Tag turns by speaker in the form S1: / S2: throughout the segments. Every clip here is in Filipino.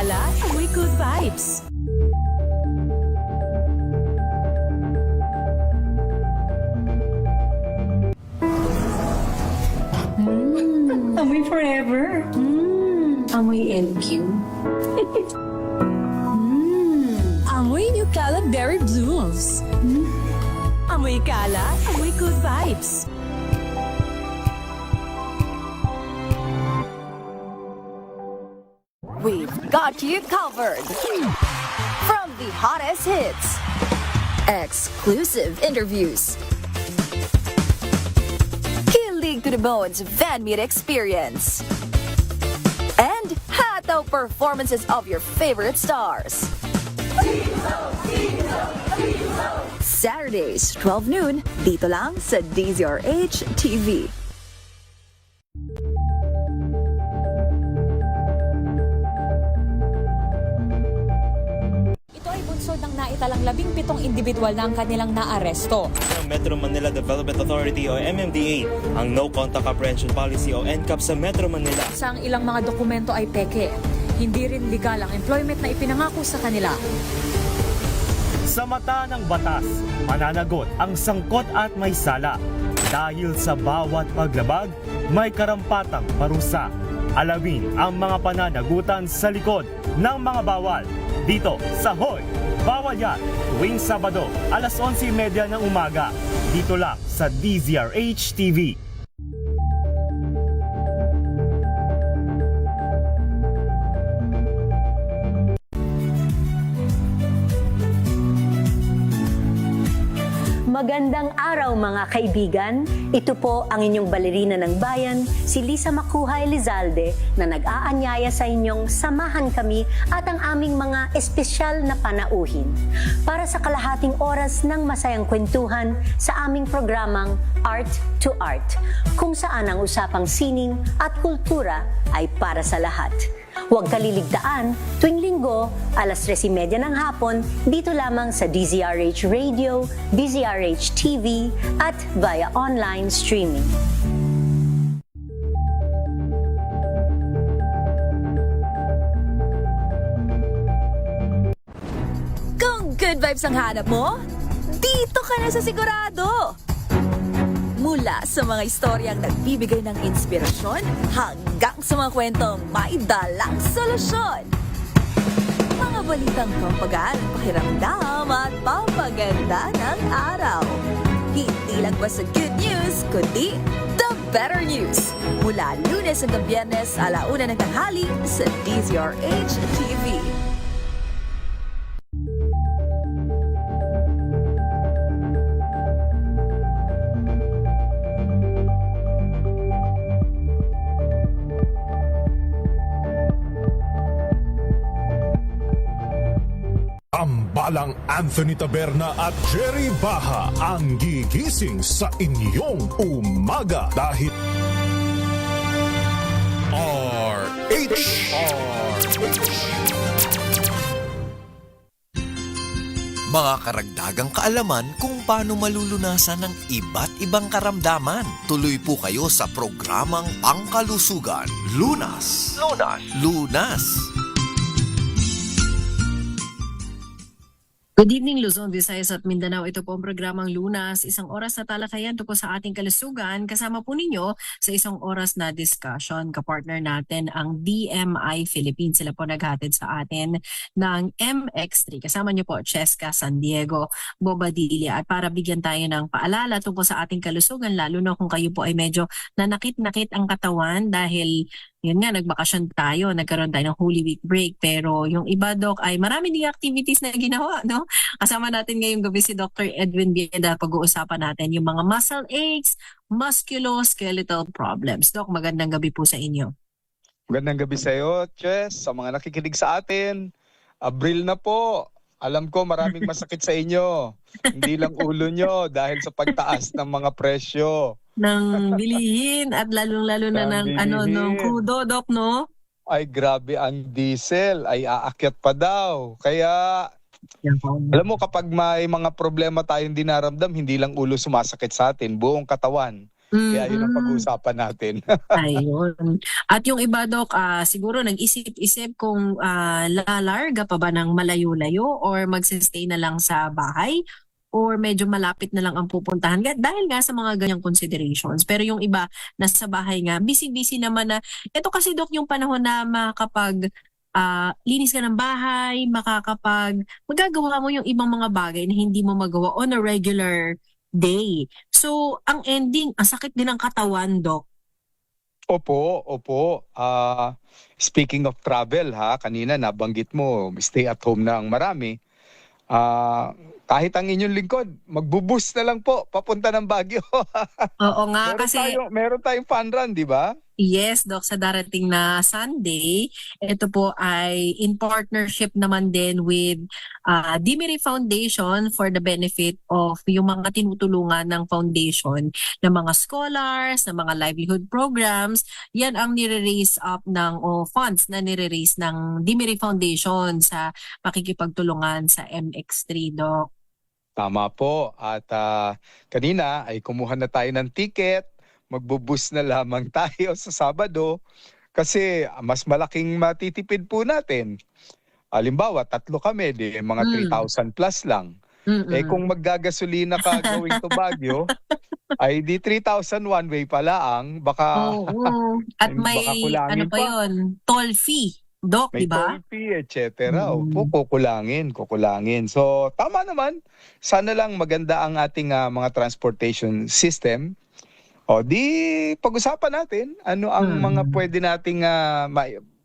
S1: kalat, amoy good vibes.
S2: Amoy forever. Amoy LQ.
S1: Amoy New Kalat Berry Blooms. Amoy kalat, amoy good vibes.
S3: We've got you covered. From the hottest hits, exclusive interviews, kilig to the bones fan meet experience, and hataw performances of your favorite stars. Saturdays, 12 noon, dito lang sa DZRH TV.
S4: Ito ay bunsod ng naitalang 17 individual na ang kanilang naaresto.
S5: Ng Metro Manila Development Authority o MMDA ang No Contact Apprehension Policy o NCAP sa Metro Manila.
S4: Sa ang ilang mga dokumento ay peke. Hindi rin legal ang employment na ipinangako sa kanila.
S6: Sa mata ng batas, mananagot ang sangkot at may sala. Dahil sa bawat paglabag, may karampatang parusa. Alamin ang mga pananagutan sa likod ng mga bawal. Dito sa Hoy! Bawal Yan! Tuwing Sabado, alas 11:30 ng umaga. Dito lang sa DZRH TV.
S7: Magandang araw mga kaibigan. Ito po ang inyong balerina ng bayan, si Lisa Makuha Elizalde, na nag-aanyaya sa inyong samahan kami at ang aming mga espesyal na panauhin para sa kalahating oras ng masayang kwentuhan sa aming programang Art to Art, kung saan ang usapang sining at kultura ay para sa lahat. Huwag kaliligtaan, tuwing linggo, alas 3:30 ng hapon, dito lamang sa DZRH Radio, DZRH TV, at via online streaming.
S3: Kung good vibes ang hanap mo, dito ka na sa sigurado! Mula sa mga istoryang nagbibigay ng inspirasyon hanggang sa mga kwentong may dalang solusyon. Mga balitang pampagaan, pakiramdam at pampaganda ng araw. Hindi lang ba sa good news, kundi the better news. Mula Lunes hanggang Biyernes, 1:00 ng tanghali sa DZRH TV.
S8: Tambalang Anthony Taberna at Jerry Baha ang gigising sa inyong umaga dahil RH.
S9: Mga karagdagang kaalaman kung paano malulunasan ng iba't ibang karamdaman. Tuloy po kayo sa programang Pangkalusugan, Lunas. Lunas.
S10: Good evening, Luzon, Visayas at Mindanao. Ito po ang programang Lunas, isang oras na talakayan tungkol sa ating kalusugan. Kasama po ninyo sa isang oras na discussion. Kapartner natin ang DMI Philippines. Sila po naghatid sa atin ng MX3. Kasama niyo po Cheska San Diego, Bobadilla. At para bigyan tayo ng paalala tungkol sa ating kalusugan, lalo na kung kayo po ay medyo nanakit-nakit ang katawan dahil yun nga, nagbakasyon tayo, nagkaroon tayo ng Holy Week break. Pero yung iba, Doc, ay marami ding activities na ginawa, no? Kasama natin ngayong gabi si Dr. Edwin Bieda. Pag-uusapan natin yung mga muscle aches, musculoskeletal problems. Doc, magandang gabi po sa inyo.
S11: Magandang gabi sa iyo, Chess, sa mga nakikinig sa atin. Abril na po. Alam ko maraming masakit sa inyo. Hindi lang ulo nyo dahil sa pagtaas ng mga presyo.
S10: Ng bilihin at lalong-lalo na ng ng crudo, Doc, no?
S11: Ay grabe, ang diesel ay aakyat pa daw. Kaya alam mo, kapag may mga problema tayong dinaramdam, hindi lang ulo sumasakit sa atin, buong katawan. Kaya yun ang pag-uusapan natin.
S10: Ayun. At yung iba, Dok, siguro nag-isip-isip kung lalarga pa ba ng malayo-layo or magsistay na lang sa bahay or medyo malapit na lang ang pupuntahan dahil nga sa mga ganyang considerations. Pero yung iba, nasa bahay nga, busy-busy naman na. Ito kasi, Dok, yung panahon na makakapag linis ka ng bahay, magagawa mo yung ibang mga bagay na hindi mo magawa on a regular day. So, ang ending, ang sakit din ng katawan, Doc.
S11: Opo. Speaking of travel, kanina nabanggit mo, stay at home na ang marami. Kahit ang inyong lingkod, magbubus na lang po papunta ng Baguio.
S10: Oo nga,
S11: meron tayong fun run, di ba?
S10: Yes, Doc, sa darating na Sunday, ito po ay in partnership naman din with Dimiri Foundation for the benefit of yung mga tinutulungan ng foundation ng mga scholars, ng mga livelihood programs. Yan ang nire-raise up funds na nire-raise ng Dimiri Foundation sa pakikipagtulungan sa MX3, Doc.
S11: Tama po. At kanina ay kumuha na tayo ng ticket. Magbubus na lamang tayo sa Sabado kasi mas malaking matitipid po natin. Halimbawa, 3 kami, mga 3,000 plus lang. Kung maggagasolina ka going to Baguio, ay di 3,000 one way pala baka
S10: Oo. At may
S11: kulangin
S10: pa yun, toll fee, Doc,
S11: may
S10: di ba?
S11: toll fee, etc. Opo, kukulangin. So, tama naman. Sana lang maganda ang ating mga transportation system. Di pag-usapan natin ano ang mga pwede nating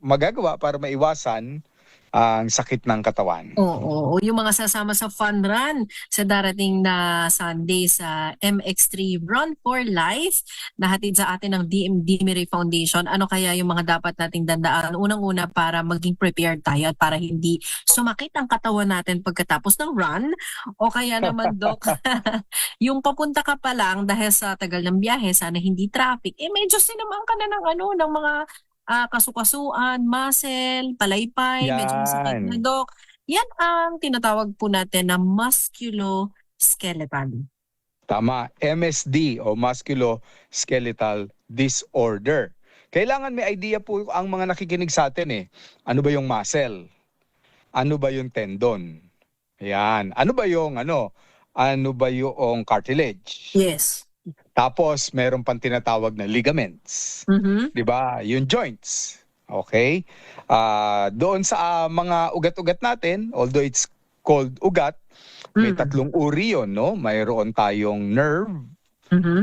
S11: magagawa para maiwasan ang sakit ng katawan.
S10: Oo, yung mga sasama sa fun run sa darating na Sunday sa MX3 Run for Life na hatid sa atin ng Dimiri Foundation. Ano kaya yung mga dapat nating dandaan? Unang-una para maging prepared tayo at para hindi sumakit ang katawan natin pagkatapos ng run. O kaya naman, Doc, yung papunta ka pa lang dahil sa tagal ng biyahe, sana hindi traffic, medyo sinamang ka na ng mga kasukasuan, muscle, palaypay, medyo masakit na, Doc. Yan ang tinatawag po natin na musculoskeletal.
S11: Tama, MSD o musculoskeletal disorder. Kailangan may idea po ang mga nakikinig sa atin Ano ba yung muscle? Ano ba yung tendon? Ayan. Ano ba yung cartilage?
S10: Yes.
S11: Tapos, meron pang tinatawag na ligaments. Di ba? Yung joints. Okay? Doon sa mga ugat-ugat natin, although it's called ugat, may 3 uri yun, no? Mayroon tayong nerve,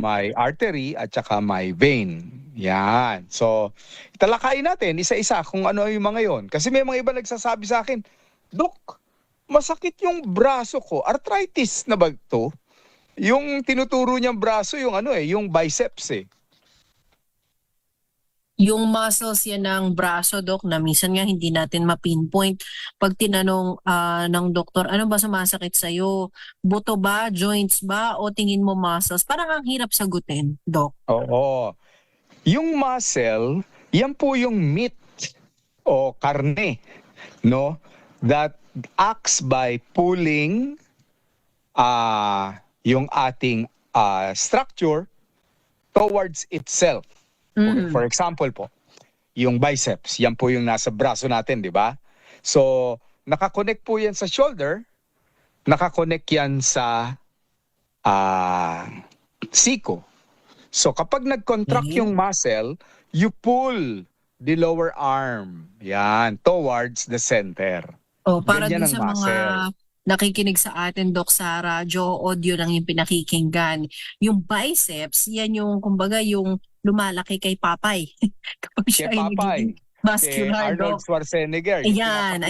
S11: may artery, at saka may vein. Yan. So, italakayin natin isa-isa kung ano yung mga yon. Kasi may mga iba nagsasabi sa akin, Dok, masakit yung braso ko. Arthritis na ba ito? Yung tinuturo niyang braso, yung biceps
S10: Yung muscles yan ng braso, Doc, na minsan nga hindi natin ma-pinpoint. Pag tinanong ng doktor, ano ba sumasakit sa'yo? Buto ba? Joints ba? O tingin mo muscles? Parang ang hirap sagutin, Doc.
S11: Oo. Yung muscle, yan po yung meat o karne, no? That acts by pulling yung ating structure towards itself. For example po, yung biceps, yan po yung nasa braso natin, di ba? So, nakakonect po yan sa shoulder, nakakonect yan sa siko. So, kapag nag-contract yung muscle, you pull the lower arm, yan, towards the center.
S10: Para
S11: Ganyan
S10: din sa
S11: ang
S10: mga nakikinig sa atin, Doc, sa radyo, audio lang yung pinakikinggan. Yung biceps, yan yung, kumbaga, yung lumalaki kay Papay. Kapag siya ay nagiging muscular,
S11: Arnold
S10: Doc.
S11: Schwarzenegger.
S10: Ayan,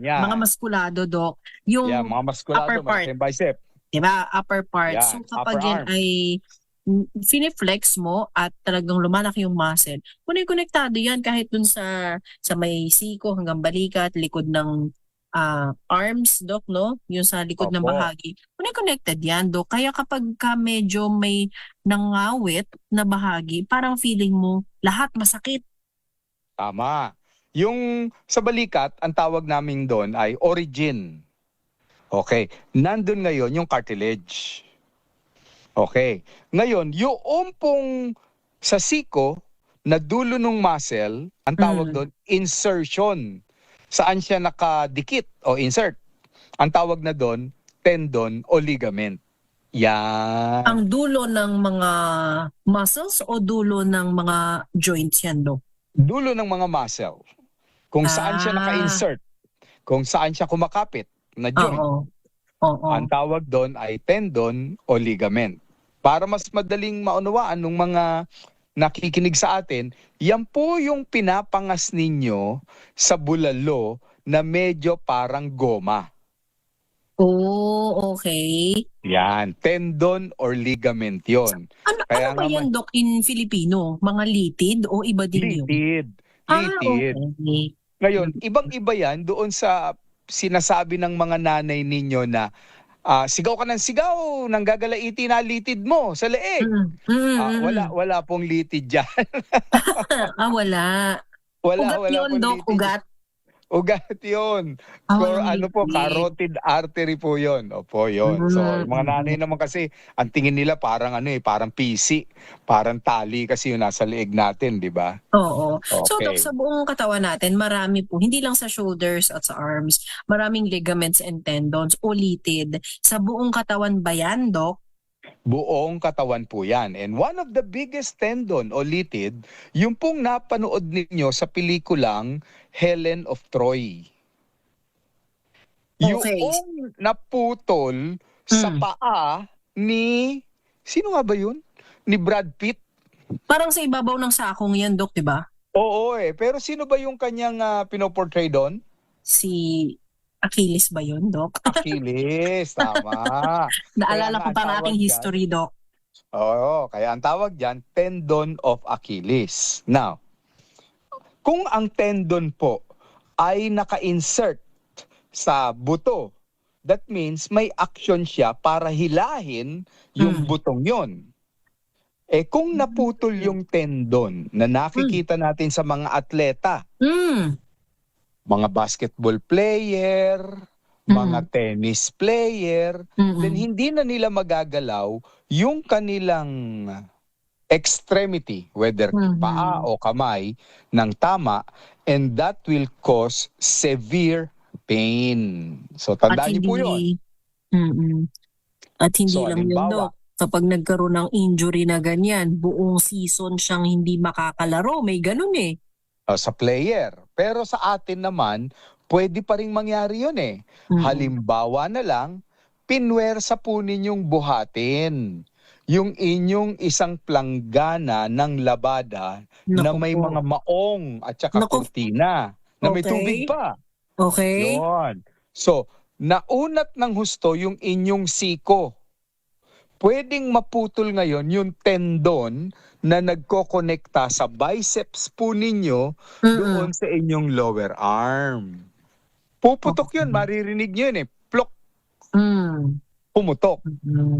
S10: mga muskulado, Doc. Yung
S11: mga muskulado,
S10: upper part.
S11: bicep.
S10: Diba? Upper part. So kapag yan ay finiflex mo at talagang lumalaki yung muscle, konektado yan kahit dun sa may siko hanggang balikat, likod ng arms, Doc, no? Yung sa likod ng bahagi. Connected yan, Doc. Kaya kapag medyo may nangawit na bahagi, parang feeling mo lahat masakit.
S11: Tama. Yung sa balikat, ang tawag namin doon ay origin. Okay. Nandun ngayon yung cartilage. Okay. Ngayon, yung pong sa siko na dulo ng muscle, ang tawag doon, insertion. Saan siya nakadikit o insert? Ang tawag na doon, tendon o ligament. Yan.
S10: Ang dulo ng mga muscles o dulo ng mga joints yan, Dok?
S11: Dulo ng mga muscle. Kung saan siya naka-insert. Kung saan siya kumakapit na joint.
S10: Oo.
S11: Ang tawag doon ay tendon o ligament. Para mas madaling maunawaan ng mga nakikinig sa atin, yan po yung pinapangas ninyo sa bulalo na medyo parang goma.
S10: Oh, okay.
S11: Yan, tendon or ligament yon.
S10: Ano ba yan, Dok, in Filipino? Mga litid o iba din yun?
S11: Litid.
S10: Okay.
S11: Ngayon, ibang-iba yan doon sa sinasabi ng mga nanay ninyo na sigaw ka ng sigaw, nang gagalaiti na litid mo sa leeg. Wala pong litid dyan.
S10: Wala.
S11: Wala
S10: Yun,
S11: pong
S10: Dok,
S11: litid.
S10: ugat.
S11: Ugat yun. Carotid artery po yun. Opo, yun. So, yung mga nanay naman kasi, ang tingin nila parang parang PC. Parang tali kasi yung nasa leeg natin, di ba?
S10: Oo. So,
S11: Okay.
S10: Dok, sa buong katawan natin, marami po, hindi lang sa shoulders at sa arms, maraming ligaments and tendons o litid. Sa buong katawan ba yan, Dok?
S11: Buong katawan po yan. And one of the biggest tendon o litid, yung pong napanood ninyo sa pelikulang Helen of Troy.
S10: Okay.
S11: Yung naputol sa paa ni, sino nga ba yun? Ni Brad Pitt.
S10: Parang sa ibabaw ng sakong yan, Dok, di ba?
S11: Oo pero sino ba yung kanyang pinoportray doon?
S10: Si Achilles ba yun, Dok?
S11: Achilles, tama.
S10: Naalala ko
S11: Kaya nga
S10: pa ang
S11: ang
S10: aking
S11: tawag
S10: history, Dok.
S11: Oo, kaya ang tawag dyan, tendon of Achilles. Now, kung ang tendon po ay naka-insert sa buto, that means may action siya para hilahin yung butong yon. Kung naputol yung tendon na nakikita natin sa mga atleta, mga basketball player, mga tennis player, then hindi na nila magagalaw yung kanilang extremity, whether paa o kamay, ng tama, and that will cause severe pain. So, tandaan niyo po yun.
S10: At hindi
S11: So,
S10: lang yun,
S11: halimbawa,
S10: Dok. Kapag nagkaroon ng injury na ganyan, buong season siyang hindi makakalaro. May ganun eh.
S11: sa player. Pero sa atin naman, pwede pa rin mangyari yun eh. Halimbawa na lang, pinwersa po ninyong buhatin yung inyong isang planggana ng labada na may mga maong at saka kurtina na may tubig pa.
S10: Okay.
S11: Yun. So, naunat ng husto yung inyong siko. Pwedeng maputol ngayon yung tendon na nagkokonekta sa biceps po ninyo doon sa inyong lower arm. Puputok yun, maririnig nyo yun eh. Plok. Pumutok.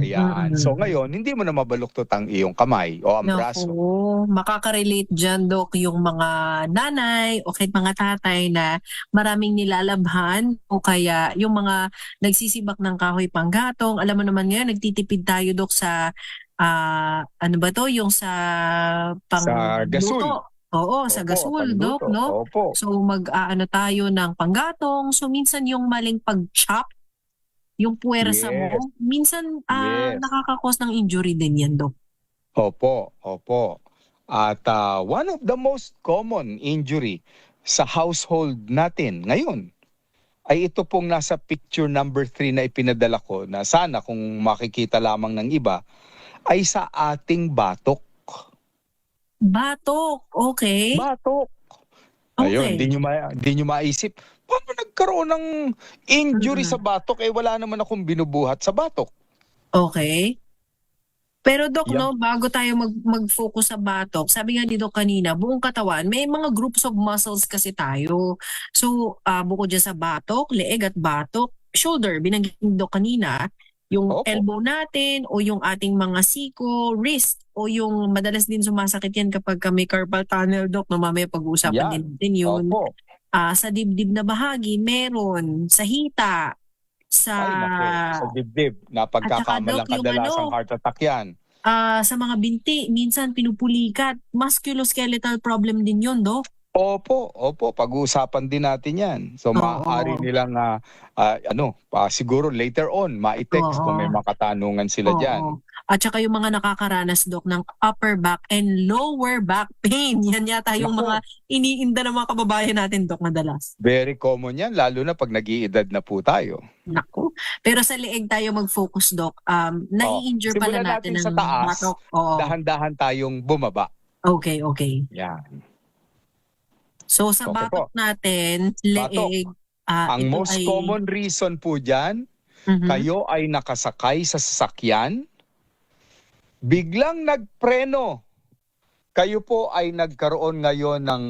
S11: Ayan. So ngayon, hindi mo na mabaluktot ang iyong kamay o ang braso.
S10: Makaka-relate dyan, Dok, yung mga nanay o kahit mga tatay na maraming nilalabhan o kaya yung mga nagsisibak ng kahoy panggatong. Alam mo naman ngayon, nagtitipid tayo, Dok, sa ano ba to? Yung sa
S11: Sa gasol.
S10: Oo, sa gasol, Dok, no?
S11: Opo.
S10: So mag-aano tayo ng panggatong. So minsan yung maling pag-chop, yung puwersa mo, minsan nakakakos ng injury din yan, Dok.
S11: Opo. At one of the most common injury sa household natin ngayon ay ito pong nasa picture number 3 na ipinadala ko na sana kung makikita lamang ng iba ay sa ating batok.
S10: Batok, okay.
S11: Batok. Ayun, hindi nyo maisip. Paano nagkaroon ng injury sa batok? Wala naman akong binubuhat sa batok.
S10: Okay. Pero Dok, no, bago tayo mag-focus sa batok, sabi nga ni Dok kanina, buong katawan, may mga groups of muscles kasi tayo. So, bukod dyan sa batok, leeg at batok, shoulder, binanggit ni Dok kanina, yung elbow natin o yung ating mga siko, wrist, o yung madalas din sumasakit yan kapag may carpal tunnel, Dok, no, mamaya pag-uusapan din yun. Sa dibdib na bahagi, meron. Sa hita, sa
S11: Ay, naku, sa dibdib. Napagkakamalang
S10: At saka, Doc, yung
S11: kadalasang heart attack yan.
S10: sa mga binti, minsan pinupulikat. Musculoskeletal problem din yun, Doc.
S11: Opo, pag-uusapan din natin yan. So maaari nilang siguro later on ma-text kung may makatanungan sila diyan.
S10: At saka yung mga nakakaranas, Doc, ng upper back and lower back pain. Yan yata yung
S11: Naku.
S10: mga iniinda ng mga kababayan natin, Doc, madalas.
S11: Very common yan, lalo na pag nag-iedad na po tayo.
S10: Naku. Pero sa leeg tayo mag-focus, Doc. Nai-injure pala
S11: Simulan
S10: natin
S11: natin sa
S10: ng
S11: taas,
S10: batok. Oo.
S11: dahan-dahan tayong bumaba.
S10: Okay.
S11: Yan.
S10: So sa
S11: Okay
S10: batok
S11: po.
S10: natin,
S11: Batok.
S10: leeg,
S11: Ang
S10: ito
S11: most
S10: ay...
S11: common reason po dyan,
S10: Mhm.
S11: kayo ay nakasakay sa sasakyan, biglang nagpreno. Kayo po ay nagkaroon ngayon ng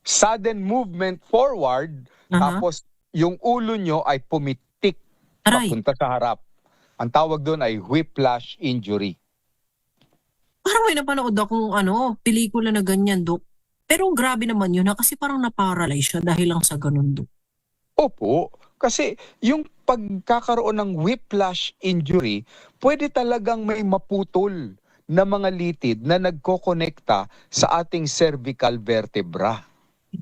S11: sudden movement forward, tapos yung ulo nyo ay pumitik
S10: Aray.
S11: papunta sa harap. Ang tawag doon ay whiplash injury.
S10: Parang may napanood akong pelikula na ganyan, Dok. Pero grabe naman yun kasi parang na-paralyze siya dahil lang sa ganun, Dok.
S11: Opo, kasi yung pagkakaroon ng whiplash injury, pwede talagang may maputol na mga litid na nagkokonekta sa ating cervical vertebra.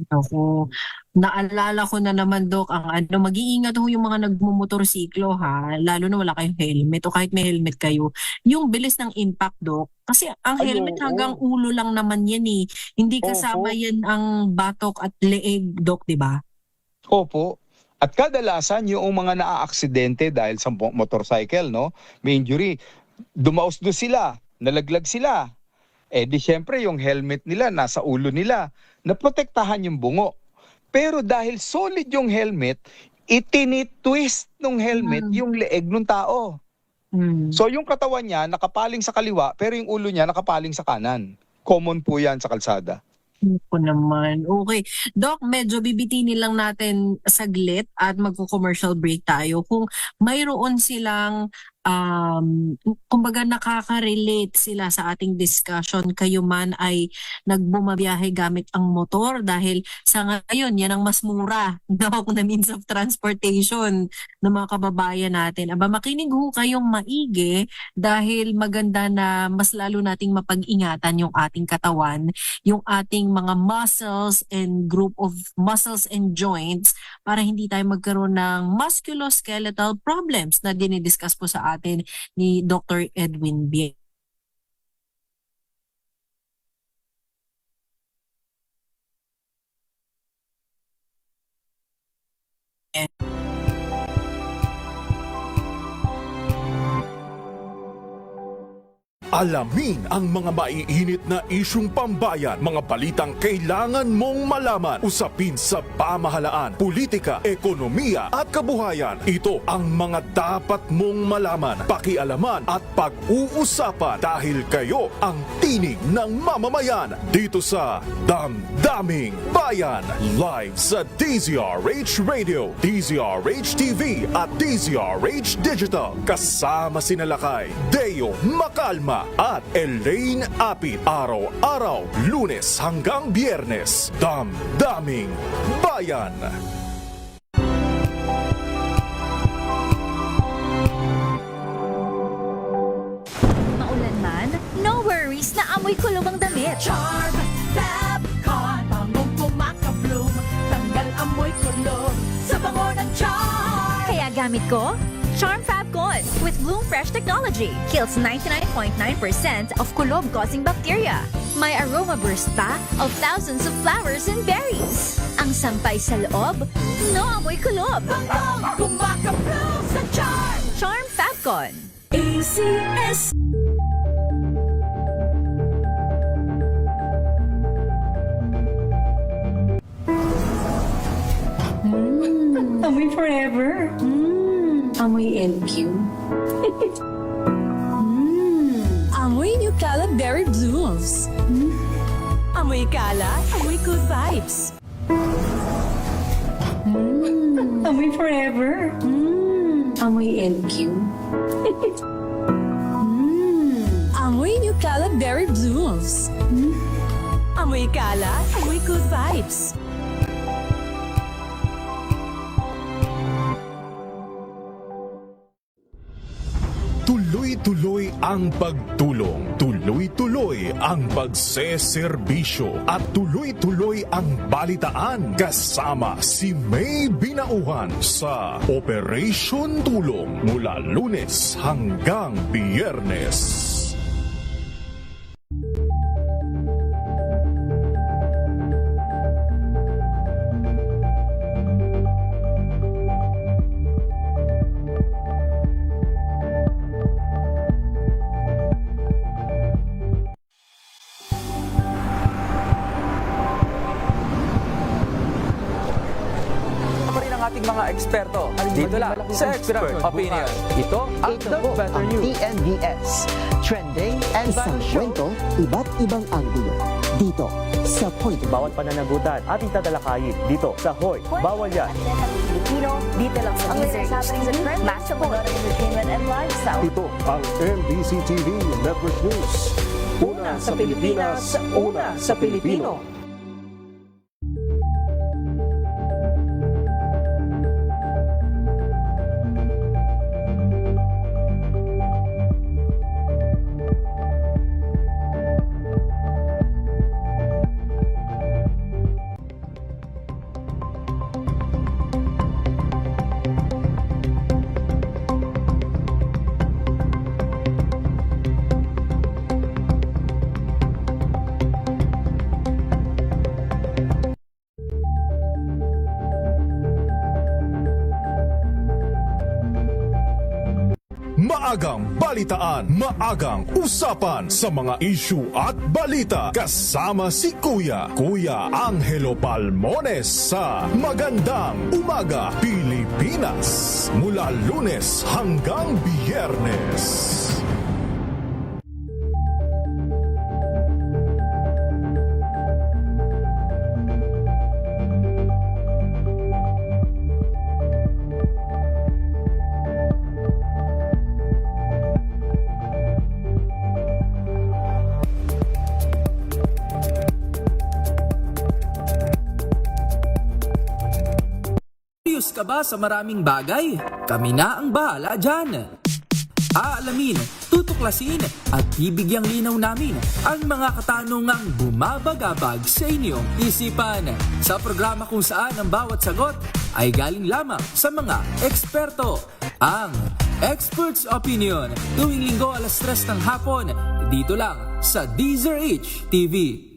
S10: Ako, naalala ko na naman, Dok, ang mag-iingat ho yung mga nagmumotorsiklo, ha, lalo na wala kayong helmet o kahit may helmet kayo, yung bilis ng impact, Dok, kasi ang
S11: Ay,
S10: helmet
S11: oo.
S10: hanggang ulo lang naman yan eh, hindi kasama
S11: Opo.
S10: yan ang batok at leeg, Dok, di ba?
S11: Opo. At kadalasan yung mga naaaksidente dahil sa motorcycle, no, may injury, dumausdo sila, nalaglag sila. Di syempre yung helmet nila nasa ulo nila, naprotektahan yung bungo. Pero dahil solid yung helmet, itinitwist ng helmet yung leeg ng tao. So yung katawan niya nakapaling sa kaliwa, pero yung ulo niya nakapaling sa kanan. Common po yan sa kalsada.
S10: Ako naman. Okay. Doc, medyo bibitinin lang natin saglit at magko-commercial break tayo. Kung mayroon silang, kumbaga nakaka-relate sila sa ating discussion, kayo man ay nagbumabiyahe gamit ang motor dahil sa ngayon, yan ang mas mura na means of transportation ng mga kababayan natin. Aba, makinig ho kayong maigi dahil maganda na mas lalo nating mapag-ingatan yung ating katawan, yung ating mga muscles and group of muscles and joints para hindi tayo magkaroon ng musculoskeletal problems na dinidiscuss po sa atin ni Dr. Edwin B.
S8: Alamin ang mga maiinit na isyung pambayan, mga balitang kailangan mong malaman, usapin sa pamahalaan, politika, ekonomiya at kabuhayan. Ito ang mga dapat mong malaman, pakialaman at pag-uusapan dahil kayo ang tinig ng mamamayan dito sa Damdaming Bayan. Live sa DZRH Radio, DZRH TV at DZRH Digital. Kasama sina Lakay, Deo Macalma at Elaine Apit. Araw-araw, Lunes hanggang Biyernes. Damdaming Bayan.
S3: Maulan man, no worries na amoy kulog ang damit.
S1: Charm Fabcon, bangong kumaka-bloom, tanggal amoy kulog sa bango ng charm.
S3: Kaya gamit ko, Charm Fabcon with Bloom Fresh Technology. Kills 99.9% of kulob-causing bacteria. May aroma burst pa of thousands of flowers and berries. Ang sampay sa loob, no amoy kulob.
S1: Bangong kumaka-bloom sa charm.
S3: Charm Fabcon.
S1: ACS.
S2: Amoy forever. Amoy LQ.
S1: Amoy New Caleb Berry Blooms. Amoy kalat, amoy good vibes.
S2: Amoy forever. Amoy LQ.
S1: Amoy New Caleb Berry Blooms. Amoy kalat, amoy good vibes.
S8: Tuloy-tuloy ang pagtulong, tuloy-tuloy ang pagseserbisyo, at tuloy-tuloy ang balitaan kasama si May Binauhan sa Operation Tulong mula Lunes hanggang Biyernes.
S12: Pa rin ang ating mga eksperto. Dito lang sa Expert Opinion. Ito ang The Better News.
S13: TNVS. Trending and
S14: Isang
S13: Battle Show.
S14: kwento, iba't ibang anggulo. Dito sa Point of View.
S6: Bawat pananagutan ating tatalakayin dito sa Hoy. Bawal yan.
S3: Pilipino, dito lang sa Deezer happening sa trend, match up entertainment and lifestyle.
S8: Ito ang MBC TV Network News.
S3: Una sa Pilipinas, una sa Pilipino.
S8: Maagang balitaan, maagang usapan sa mga issue at balita kasama si Kuya Angelo Palmones sa Magandang Umaga Pilipinas mula Lunes hanggang Biyernes.
S12: Curious ka ba sa maraming bagay? Kami na ang bahala dyan. Aalamin, tutuklasin at bibigyang linaw namin ang mga katanungang bumabagabag sa inyong isipan. Sa programa kung saan ang bawat sagot ay galing lamang sa mga eksperto. Ang Expert's Opinion, tuwing linggo 3:00 ng hapon, dito lang sa Deezer TV.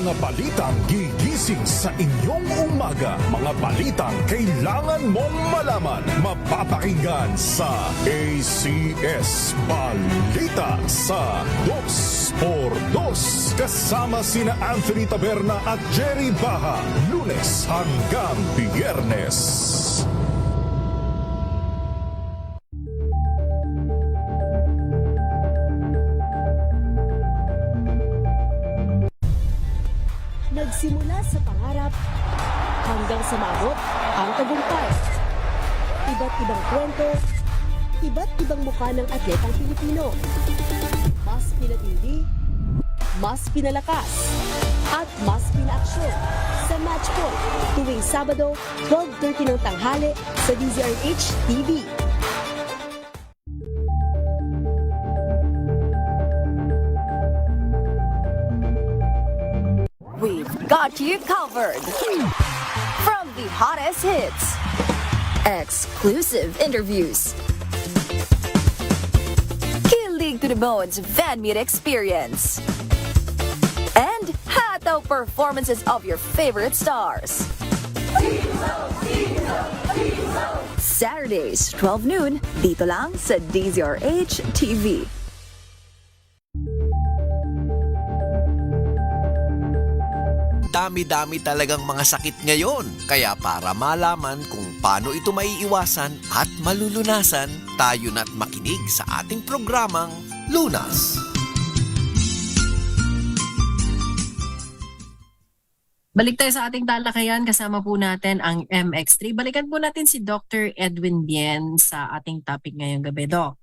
S8: Mga balitang gigising sa inyong umaga. Mga balitang kailangan mong malaman. Mapapakinggan sa ACS Balita sa 2x2 kasama sina Anthony Taberna at Jerry Baha. Lunes hanggang Biyernes.
S14: Nagsimula sa pangarap hanggang sa maabot ang tagumpay. Iba't ibang kwento, iba't ibang mukha ng atletang Pilipino. Mas pinatindi, mas pinalakas, at mas pinaaksyon sa Match Point tuwing Sabado, 12:30 ng tanghali sa DZRH TV.
S3: We've got you covered. From the hottest hits, exclusive interviews, kilig to the bones fan meet experience, and hataw performances of your favorite stars. Saturdays, 12 noon, dito lang sa DZRH TV.
S9: Dami-dami talagang mga sakit ngayon. Kaya para malaman kung paano ito maiiwasan at malulunasan, tayo na't makinig sa ating programang Lunas.
S10: Balik tayo sa ating talakayan. Kasama po natin ang MX3. Balikan po natin si Dr. Edwin Bien sa ating topic ngayong gabi, Doc.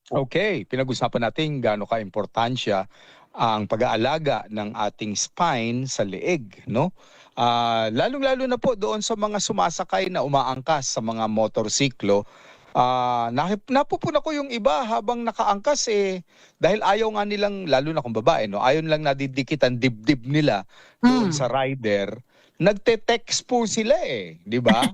S11: Okay, pinag-usapan natin gaano ka-importansya ang pag-aalaga ng ating spine sa leeg, no? Lalong-lalo na po doon sa mga sumasakay na umaangkas sa mga motorsiklo. Napupuna ko yung iba habang nakaangkas dahil ayaw nga nilang, lalo na kung babae, no, ayaw nilang nadidikit ang dibdib nila doon sa rider. Nagte-text po sila di ba?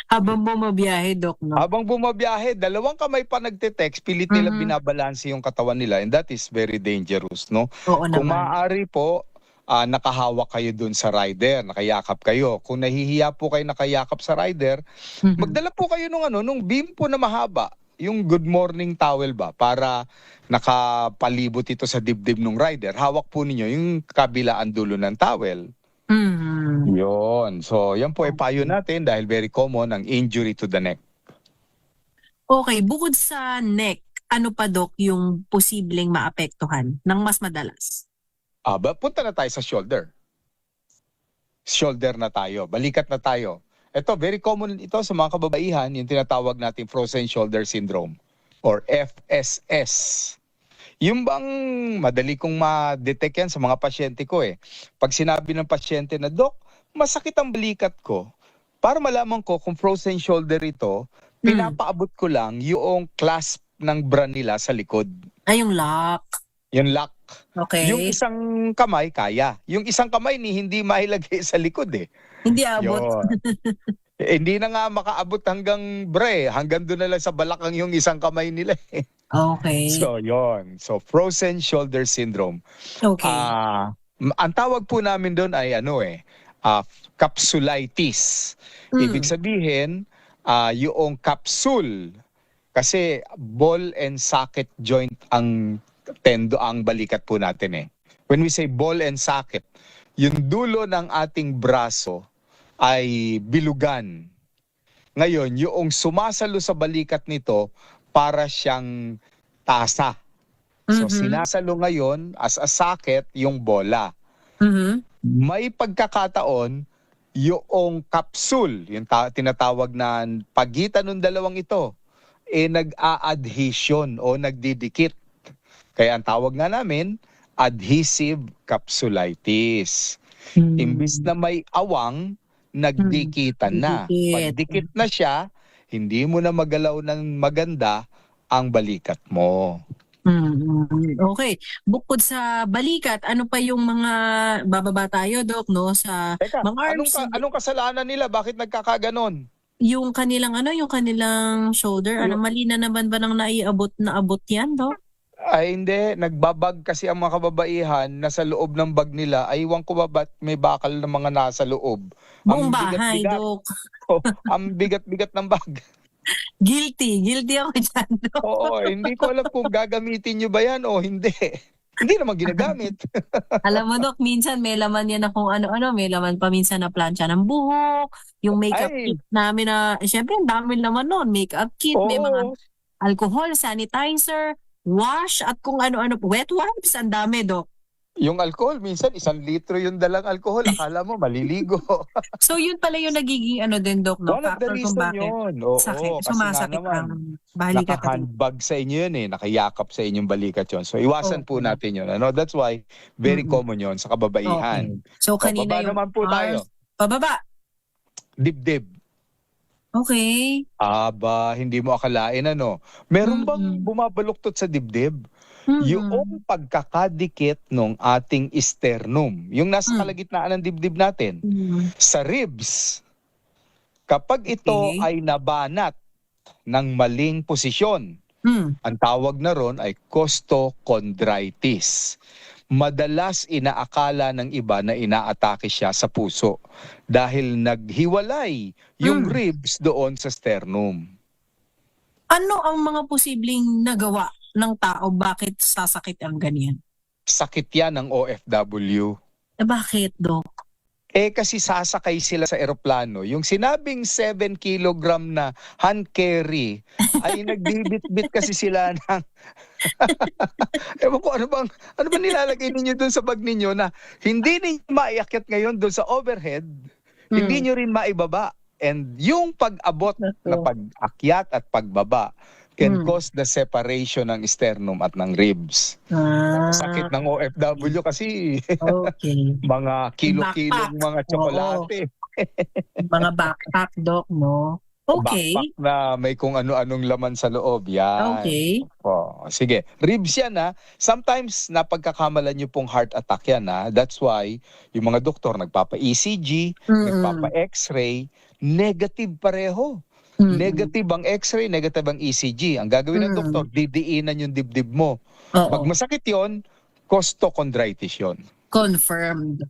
S10: Habang bumabiyahe, Doc, no?
S11: Habang bumabiyahe, dalawang kamay pa nagte-text, pilit nila binabalanse yung katawan nila, and that is very dangerous, no?
S10: Oo
S11: Kung
S10: naman.
S11: maaari po, nakahawak kayo dun sa rider, nakayakap kayo. Kung nahihiya po kayo nakayakap sa rider, magdala po kayo nung beam po na mahaba, yung good morning towel ba, para nakapalibot ito sa dibdib ng rider. Hawak po ninyo yung kabilaan dulo ng towel. Yun. So, yan po ay payo natin dahil very common ang injury to the neck.
S10: Okay, bukod sa neck, ano pa, Doc, yung posibleng maapektuhan ng mas madalas?
S11: Punta na tayo sa shoulder. Shoulder na tayo. Balikat na tayo. Ito, very common ito sa mga kababaihan, yung tinatawag natin frozen shoulder syndrome or FSS. Yung bang madali kong ma-detect yan sa mga pasyente ko Pag sinabi ng pasyente na, Dok, masakit ang balikat ko. Para malaman ko kung frozen shoulder ito, pinapaabot ko lang yung clasp ng bra nila sa likod.
S10: Ay, yung lock.
S11: Yung lock.
S10: Okay.
S11: Yung isang kamay, kaya. Yung isang kamay hindi mailagay sa likod
S10: Hindi abot.
S11: Hindi na nga makaabot hanggang bra hanggang doon na lang sa balakang yung isang kamay nila
S10: Okay.
S11: So, yon. So, frozen shoulder syndrome.
S10: Okay.
S11: Ang tawag po namin doon ay capsulitis. Ibig sabihin, yung capsule, kasi ball and socket joint ang balikat po natin When we say ball and socket, yung dulo ng ating braso ay bilugan. Ngayon, yung sumasalo sa balikat nito, para siyang tasa. So, sinasalo ngayon as a socket yung bola. May pagkakataon, yung capsule, yung tinatawag na pagitan ng dalawang ito, nag-a-adhesion o nagdidikit. Kaya ang tawag nga namin, adhesive capsulitis. Imbis na may awang, nagdikitan na. Pagdikit na siya, hindi mo na magalaw ng maganda ang balikat mo.
S10: Okay. Bukod sa balikat, ano pa yung mga bababa tayo, Doc, no? Sa
S11: Teka,
S10: mga arms,
S11: anong kasalanan nila? Bakit nagkakaganon?
S10: yung kanilang shoulder, mali na naman ba nang naabot yan, Doc?
S11: Ay hindi, nagbabag kasi ang mga kababaihan nasa loob ng bag nila. Ay iwan ko ba ba't may bakal na mga nasa loob?
S10: Buong bahay, Doc.
S11: Ang bigat-bigat ng bag.
S10: Guilty ako dyan, Doc.
S11: Oo, hindi ko alam kung gagamitin nyo ba yan o hindi. Hindi naman ginagamit.
S10: Alam mo, Doc, minsan may laman yan na kung ano-ano. May laman pa minsan na plancha ng buhok, yung makeup kit namin na, syempre, ang dami naman nun. Makeup kit, may mga alcohol, sanitizer, wash, at kung ano-ano. Wet wipes, ang dami, Doc.
S11: Yung alcohol, minsan 1 litro yung dalang alcohol. Akala mo, maliligo.
S10: So yun pala yung nagiging din, Doc, no?
S11: One of the
S10: Factor kung
S11: reason
S10: bakit
S11: yun. Oo,
S10: sumasakit ang balikat.
S11: Naka-handbag sa inyo yun nakayakap sa inyong balikat yun. So iwasan po natin yun. That's why very common yun sa kababaihan.
S10: Okay. So kanina
S11: baba
S10: yung
S11: naman po tayo.
S10: Pababa.
S11: Dibdib.
S10: Okay.
S11: Hindi mo akalain Meron bang bumabaluktot sa dibdib? Yung pagkakadikit ng ating sternum, yung nasa kalagitnaan ng dibdib natin, sa ribs, kapag ito ay nabanat ng maling posisyon, ang tawag na ron ay costochondritis. Madalas inaakala ng iba na inaatake siya sa puso dahil naghiwalay yung ribs doon sa sternum.
S10: Ano ang mga posibleng nagawa ng tao? Bakit sasakit ang ganyan?
S11: Sakit yan ng OFW.
S10: Bakit, Doc?
S11: Kasi sasakay sila sa eroplano. Yung sinabing 7 kilogram na hand carry, ay nagbibit-bit kasi sila ng... Ewan ko, ano bang nilalagay ninyo doon sa bag ninyo na hindi ninyo maiakyat ngayon doon sa overhead, hindi nyo rin maibaba. And yung pag-abot na pag-akyat at pagbaba, can cause the separation ng sternum at ng ribs. Sakit ng OFW kasi
S10: Okay.
S11: mga kilo-kilong
S10: Backpack.
S11: mga tsokolate.
S10: Mga backpack, Doc, no? Okay.
S11: Backpack na may kung ano-anong laman sa loob. Yan.
S10: Okay.
S11: Sige. Ribs yan ha. Sometimes napagkakamalan nyo pong heart attack yan ha. That's why yung mga doktor nagpapa-ECG, nagpapa-X-ray, negative pareho. Negative ang X-ray, negative ang ECG. Ang gagawin ng doktor, didiinan yung dibdib mo. Pag masakit yon, costochondritis yon.
S10: Confirmed.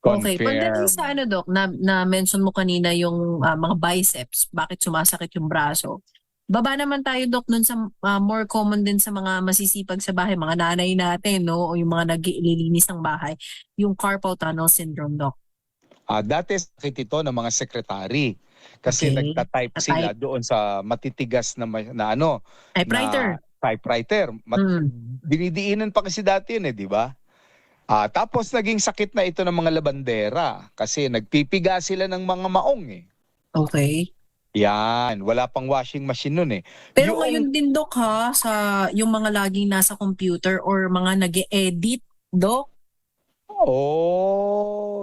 S10: Okay, pagdating sa Doc, na-mention mo kanina yung mga biceps, bakit sumasakit yung braso. Baba naman tayo, Doc, nun sa more common din sa mga masisipag sa bahay, mga nanay natin, no? O yung mga naglilinis ng bahay, yung carpal tunnel syndrome, Doc.
S11: Dati sakit ito ng mga sekretary. Kasi nagta-type sila doon sa matitigas na
S10: Typewriter.
S11: Typewriter. Dinidiinan pa kasi dati yun di ba? Tapos naging sakit na ito ng mga labandera kasi nagpipiga sila ng mga maong
S10: Okay.
S11: Yan, wala pang washing machine nun
S10: Pero ngayon din, Doc, ha, sa yung mga laging nasa computer or mga nag-e-edit, Doc.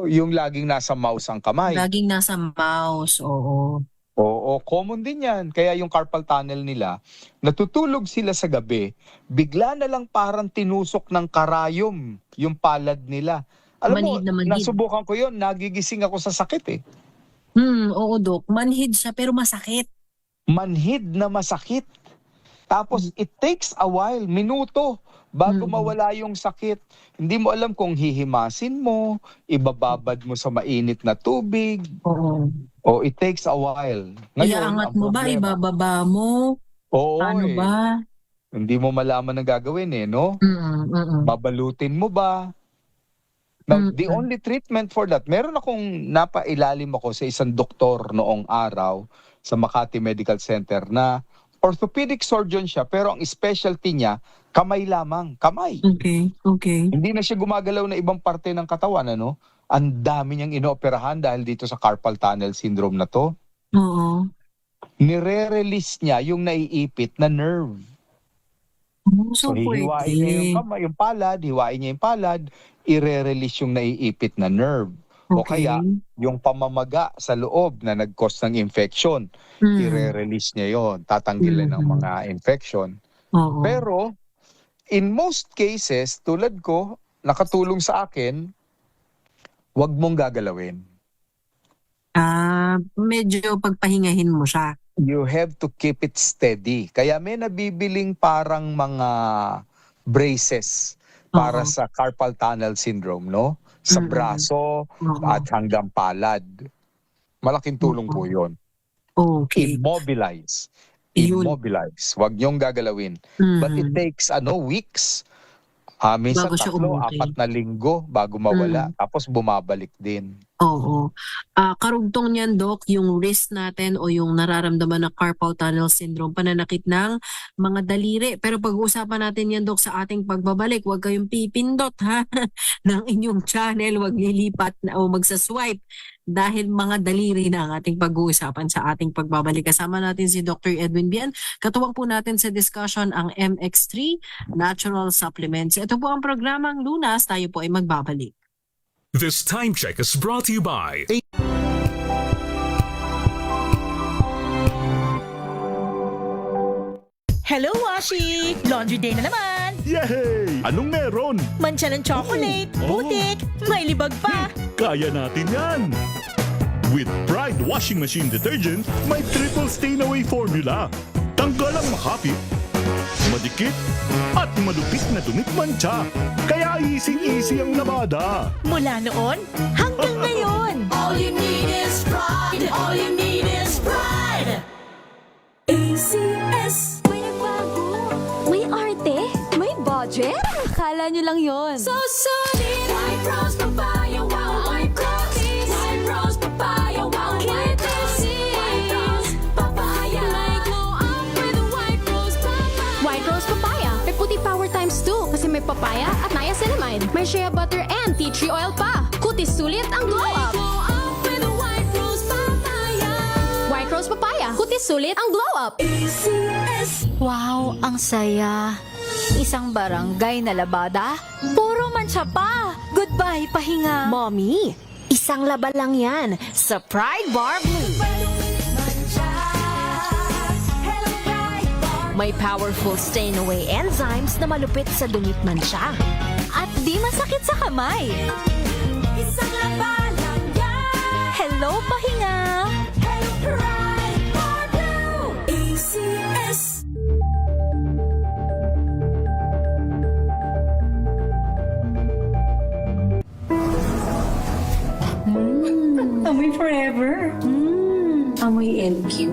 S11: Yung laging nasa mouse ang kamay.
S10: Laging nasa mouse, oo.
S11: Oo, common din yan. Kaya yung carpal tunnel nila, natutulog sila sa gabi, bigla na lang parang tinusok ng karayom yung palad nila. Alam mo, nasubukan ko yun, nagigising ako sa sakit
S10: Oo, Doc. Manhid siya pero masakit.
S11: Manhid na masakit. Tapos it takes a while, minuto, bago mawala yung sakit. Hindi mo alam kung hihimasin mo, ibababad mo sa mainit na tubig. O it takes a while. Ngayon,
S10: iaangat mo ba? Ibababa mo?
S11: Oo,
S10: ano ba?
S11: Hindi mo malaman ang gagawin no? Babalutin mo ba? Now, the only treatment for that, meron akong napailalim ako sa isang doktor noong araw sa Makati Medical Center na orthopedic surgeon siya, pero ang specialty niya, kamay lamang. Kamay.
S10: Okay.
S11: Hindi na siya gumagalaw na ibang parte ng katawan, Ang dami niyang inooperahan dahil dito sa carpal tunnel syndrome na to.
S10: Oo.
S11: Nire-release niya yung naiipit na nerve.
S10: So
S11: hihiwain niya yung palad, ire-release yung naiipit na nerve. O kaya, yung pamamaga sa loob na nag-cause ng infection, ire-release niya yon, tatanggilan ng mga infection. Pero, in most cases, tulad ko, nakatulong sa akin, wag mong gagalawin.
S10: Medyo pagpahingahin mo siya.
S11: You have to keep it steady. Kaya may nabibiling parang mga braces para sa carpal tunnel syndrome, sa braso at hanggang palad. Malaking tulong po yun.
S10: Okay.
S11: Immobilize. Huwag niyong gagalawin. But it takes weeks. Minsan
S10: Bago siya
S11: 3, 4 na linggo bago mawala. Tapos bumabalik din.
S10: Oo. Karugtong niyan, Doc, yung wrist natin o yung nararamdaman na carpal tunnel syndrome, pananakit ng mga daliri. Pero pag-uusapan natin yan, Doc, sa ating pagbabalik. Huwag kayong pipindot, ha? ng inyong channel. Huwag lilipat o magsaswipe dahil mga daliri na ang ating pag-uusapan sa ating pagbabalik. Kasama natin si Dr. Edwin Bian. Katuwang po natin sa discussion ang MX3 Natural Supplements. Ito po ang programang Lunas. Tayo po ay magbabalik.
S8: This time check is brought to you by
S1: Hello, Washi! Laundry day na naman!
S8: Yay! Anong meron?
S1: Mancha ng chocolate, putik, may libag pa!
S8: Kaya natin yan! With Pride Washing Machine Detergent, may triple stain-away formula. Tanggal ang makapit, madikit, at malupit na dumit mancha. Kaya easy-easy ang labada.
S1: Mula noon hanggang ngayon! All you need is pride! All you need is pride! ACS!
S3: May nagbago! May arte! May budget! Akala nyo lang yon.
S1: So solid! White Rose Papaya, wow! White Rose! White Rose Papaya, wow! White Rose! White Rose Papaya! May glow up with White Rose Papaya!
S15: White Rose Papaya. May puti power times 2 kasi may papaya at niacinamide. May shea butter and tea tree oil pa. Kutis sulit ang glow up.
S1: Glow up with White Rose Papaya!
S15: White Rose Papaya. Kutis Hindi sulit ang glow up.
S4: Wow, ang saya. Isang barangay na labada, puro mancha pa. Goodbye, pahinga.
S14: Mommy, isang laban lang yan sa Pride Bar Blue. May powerful stain-away enzymes na malupit sa dumit mancha.
S4: At di masakit sa kamay.
S1: Isang laban lang yan.
S4: Hello, pahinga.
S1: Hello, Pride Bar Blue. ACS.
S2: Amoy forever. Amoy LQ.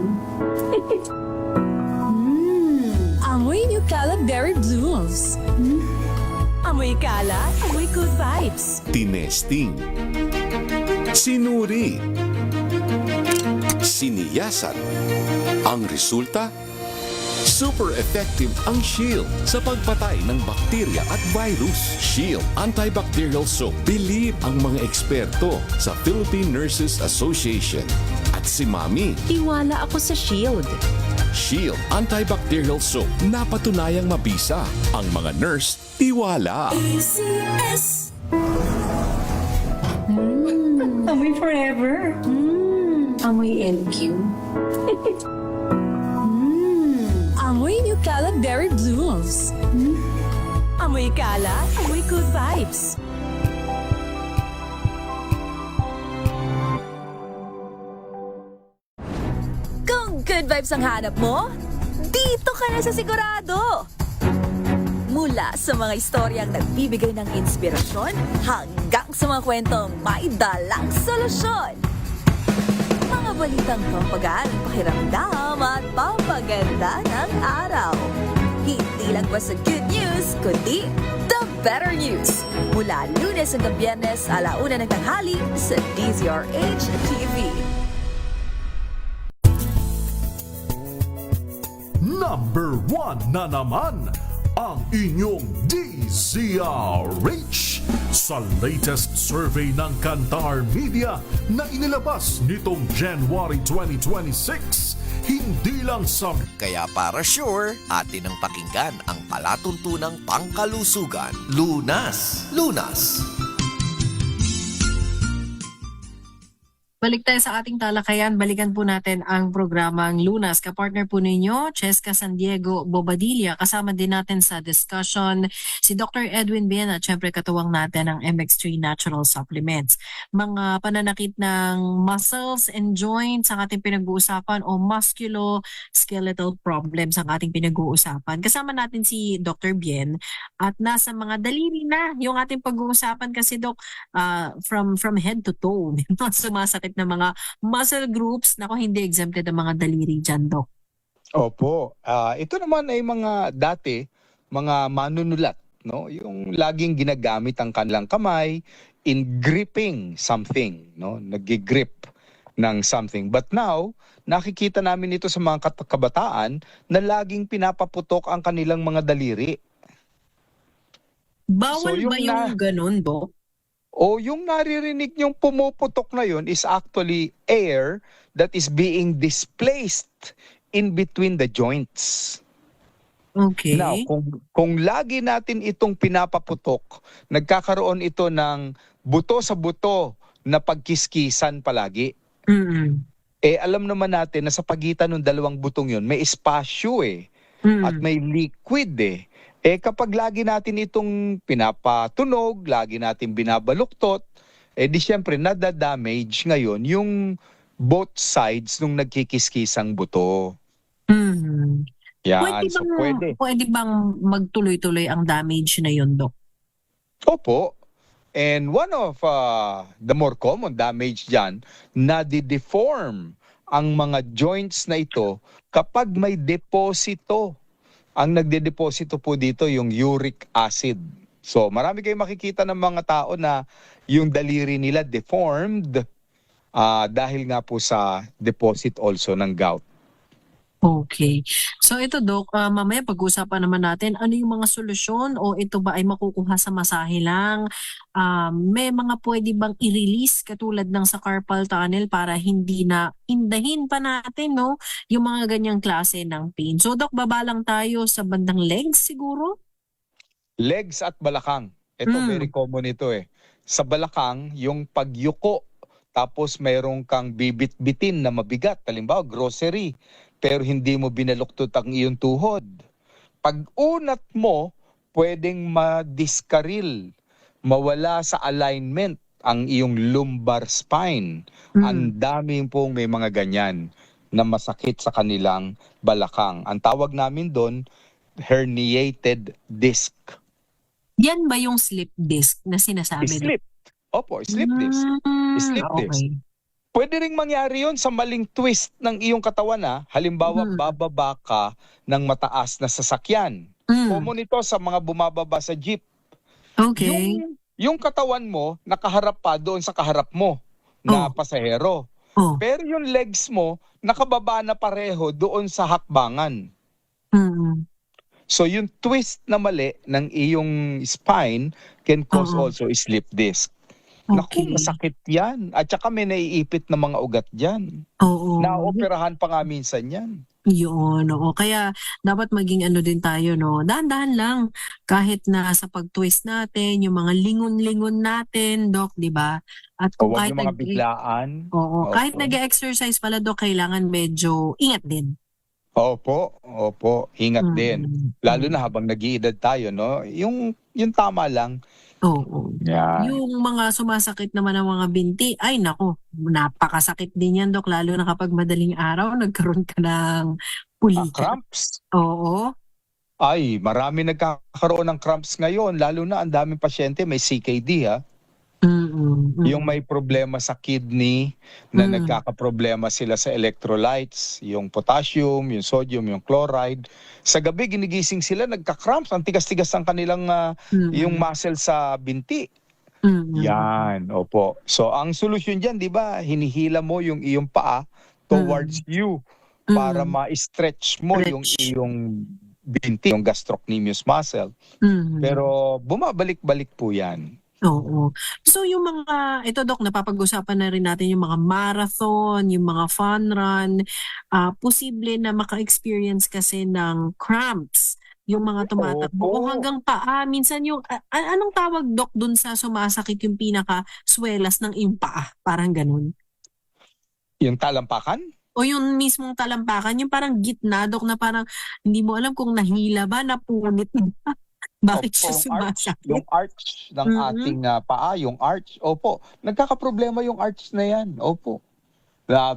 S3: Amoy New Calab Berry Blooms. Amoy kala, amoy good vibes.
S8: Tinesting, sinuri, siniyasan. Ang resulta? Super effective ang Shield sa pagpatay ng bakterya at virus. Shield Antibacterial Soap. Believe ang mga eksperto sa Philippine Nurses Association. At si Mami,
S14: Tiwala ako sa Shield.
S8: Shield Antibacterial Soap. Napatunayang mabisa. Ang mga nurse, tiwala.
S1: ACS.
S2: Amoy forever. Amoy LQ.
S3: Amoy New Calab Berry Blooms. Amoy kala, amoy good vibes. Kung good vibes ang hanap mo, dito ka na sa sigurado. Mula sa mga istoryang nagbibigay ng inspirasyon hanggang sa mga kwentong may dalang solusyon. Mga balitang pampagaan, pakiramdam at pampaganda ng araw. Hindi lang basta good news, kundi the better news. Mula Lunes hanggang Biyernes, 1:00 ng tanghali sa DZRH TV.
S8: Number 1 na naman ang inyong DZRH sa latest survey ng Kantar Media na inilabas nitong January 2026. Hindi lang sa...
S9: Kaya para sure, atin ang pakinggan ang palatuntunang pangkalusugan. Lunas! Lunas!
S10: Balik tayo sa ating talakayan. Balikan po natin ang programang Lunas. Kapartner po ninyo, Cheska San Diego Bobadilla. Kasama din natin sa discussion si Dr. Edwin Bien at syempre katuwang natin ang MX3 Natural Supplements. Mga pananakit ng muscles and joints ang ating pinag-uusapan o musculoskeletal problems ang ating pinag-uusapan. Kasama natin si Dr. Bien at nasa mga daliri na yung ating pag-uusapan kasi Doc, from head to toe. Sumasakit na mga muscle groups. Nako, hindi exempted ang mga daliri dyan, Doc.
S11: Opo. Ito naman ay mga mga manunulat, no? Yung laging ginagamit ang kanilang kamay in gripping something, no? Nag-grip ng something. But now, nakikita namin ito sa mga kabataan na laging pinapaputok ang kanilang mga daliri.
S10: Bawal ba yung ganun, Doc?
S11: O yung naririnig yung pumuputok na yun is actually air that is being displaced in between the joints.
S10: Okay.
S11: Now, kung lagi natin itong pinapaputok, nagkakaroon ito ng buto sa buto na pagkiskisan palagi. Eh alam naman natin na sa pagitan ng dalawang butong yun, may espasyo at may liquid Eh kapag lagi natin itong pinapatunog, lagi natin binabaluktot, di syempre nadadamage ngayon yung both sides nung nagkikiskisang buto. Yan,
S10: pwede bang magtuloy-tuloy ang damage na yun, Doc?
S11: Opo. And one of the more common damage dyan, nadi-deform ang mga joints na ito kapag may deposito. Ang nagdedeposito po dito yung uric acid. So marami kayong makikita ng mga tao na yung daliri nila deformed dahil nga po sa deposit also ng gout.
S10: Okay. So ito, Doc, mamaya pag-uusapan naman natin ano yung mga solusyon o ito ba ay makukuha sa masahe lang? May mga pwede bang i-release katulad ng sa carpal tunnel para hindi na indahin pa natin, no, yung mga ganyang klase ng pain. So Doc, baba lang tayo sa bandang legs siguro?
S11: Legs at balakang. Ito, very common ito eh. Sa balakang, yung pagyuko, tapos mayroong kang bibit-bitin na mabigat. Halimbawa, grocery. Pero hindi mo binaluktot ang iyong tuhod. Pag unat mo, pwedeng madiskaril, mawala sa alignment ang iyong lumbar spine. Ang daming pong may mga ganyan na masakit sa kanilang balakang. Ang tawag namin doon, herniated disc.
S10: Yan ba yung slip disc na sinasabi?
S11: Slip. Opo, slip disc. Slip disc.
S10: Okay.
S11: Pwede ring mangyari yun sa maling twist ng iyong katawan na. Halimbawa, bababa ka ng mataas na sasakyan. Common ito sa mga bumababa sa jeep.
S10: Okay.
S11: Yung katawan mo, nakaharap pa doon sa kaharap mo na pasahero. Pero yung legs mo, nakababa na pareho doon sa hakbangan. So yung twist na mali ng iyong spine can cause also slip disc. Naku, masakit yan. At saka may naiipit na mga ugat dyan.
S10: Oo.
S11: Naoperahan pa nga minsan yan.
S10: Yun, oo. Kaya dapat maging ano din tayo, no? Dahan-dahan lang. Kahit na sa pag-twist natin, yung mga lingon-lingon natin, Doc, di ba? At kung
S11: Huwag
S10: kahit
S11: yung mga biglaan.
S10: Oo. Kahit nag-exercise pala, Doc, kailangan medyo ingat din.
S11: Opo, ingat din. Lalo na habang nag-iedad tayo, no? Yung tama lang.
S10: Oo.
S11: Yan.
S10: Yung mga sumasakit naman ng mga binti, ay nako, napakasakit din yan, Dok. Lalo na kapag madaling araw, nagkaroon ka ng pulika.
S11: Cramps?
S10: Oo.
S11: Ay, marami nagkakaroon ng cramps ngayon. Lalo na ang daming pasyente may CKD, ha? Yung may problema sa kidney, na nagkakaproblema sila sa electrolytes, yung potassium, yung sodium, yung chloride. Sa gabi, ginigising sila, nagka-cramps. Ang tigas-tigas ng kanilang yung muscle sa binti. Yan, opo. So, ang solusyon dyan, di ba, hinihila mo yung iyong paa towards you para ma-stretch mo yung iyong binti, yung gastrocnemius muscle. Pero bumabalik-balik po yan.
S10: Oo. So yung mga, ito Dok, napapag-usapan na rin natin yung mga marathon, yung mga fun run. Posible na maka-experience kasi ng cramps, yung mga tumatakbo. O hanggang paa. Minsan yung, anong tawag Dok dun sa sumasakit yung pinaka-swelas ng iyong paa? Parang ganun.
S11: Yung talampakan?
S10: O yung mismong talampakan, yung parang gitna, Dok, na parang hindi mo alam kung nahila ba, napunit ba. Bakit siya sumasakit?
S11: Yung arch ng ating paa, yung arch. Opo, nagkakaproblema yung arch na yan. Opo.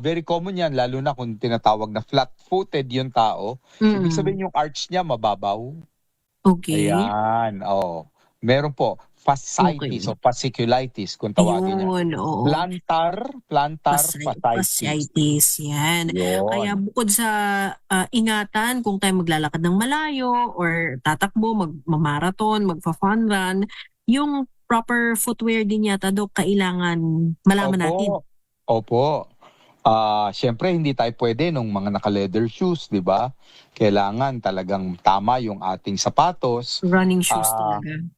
S11: Very common yan, lalo na kung tinatawag na flat-footed yung tao. Ibig sabihin yung arch niya mababaw.
S10: Okay.
S11: Ayan, oo. Meron po, fasciitis o fasciculitis kung tawagin niya.
S10: Oo.
S11: Plantar
S10: fasciitis. Yan.
S11: Yun.
S10: Kaya bukod sa ingatan kung tayo maglalakad ng malayo or tatakbo, magmamarathon, magfa-fun run, yung proper footwear din yata, Dok, kailangan malaman natin.
S11: Opo. Siyempre, hindi tayo pwede nung mga naka-leather shoes, di ba? Kailangan talagang tama yung ating sapatos.
S10: Running shoes talaga.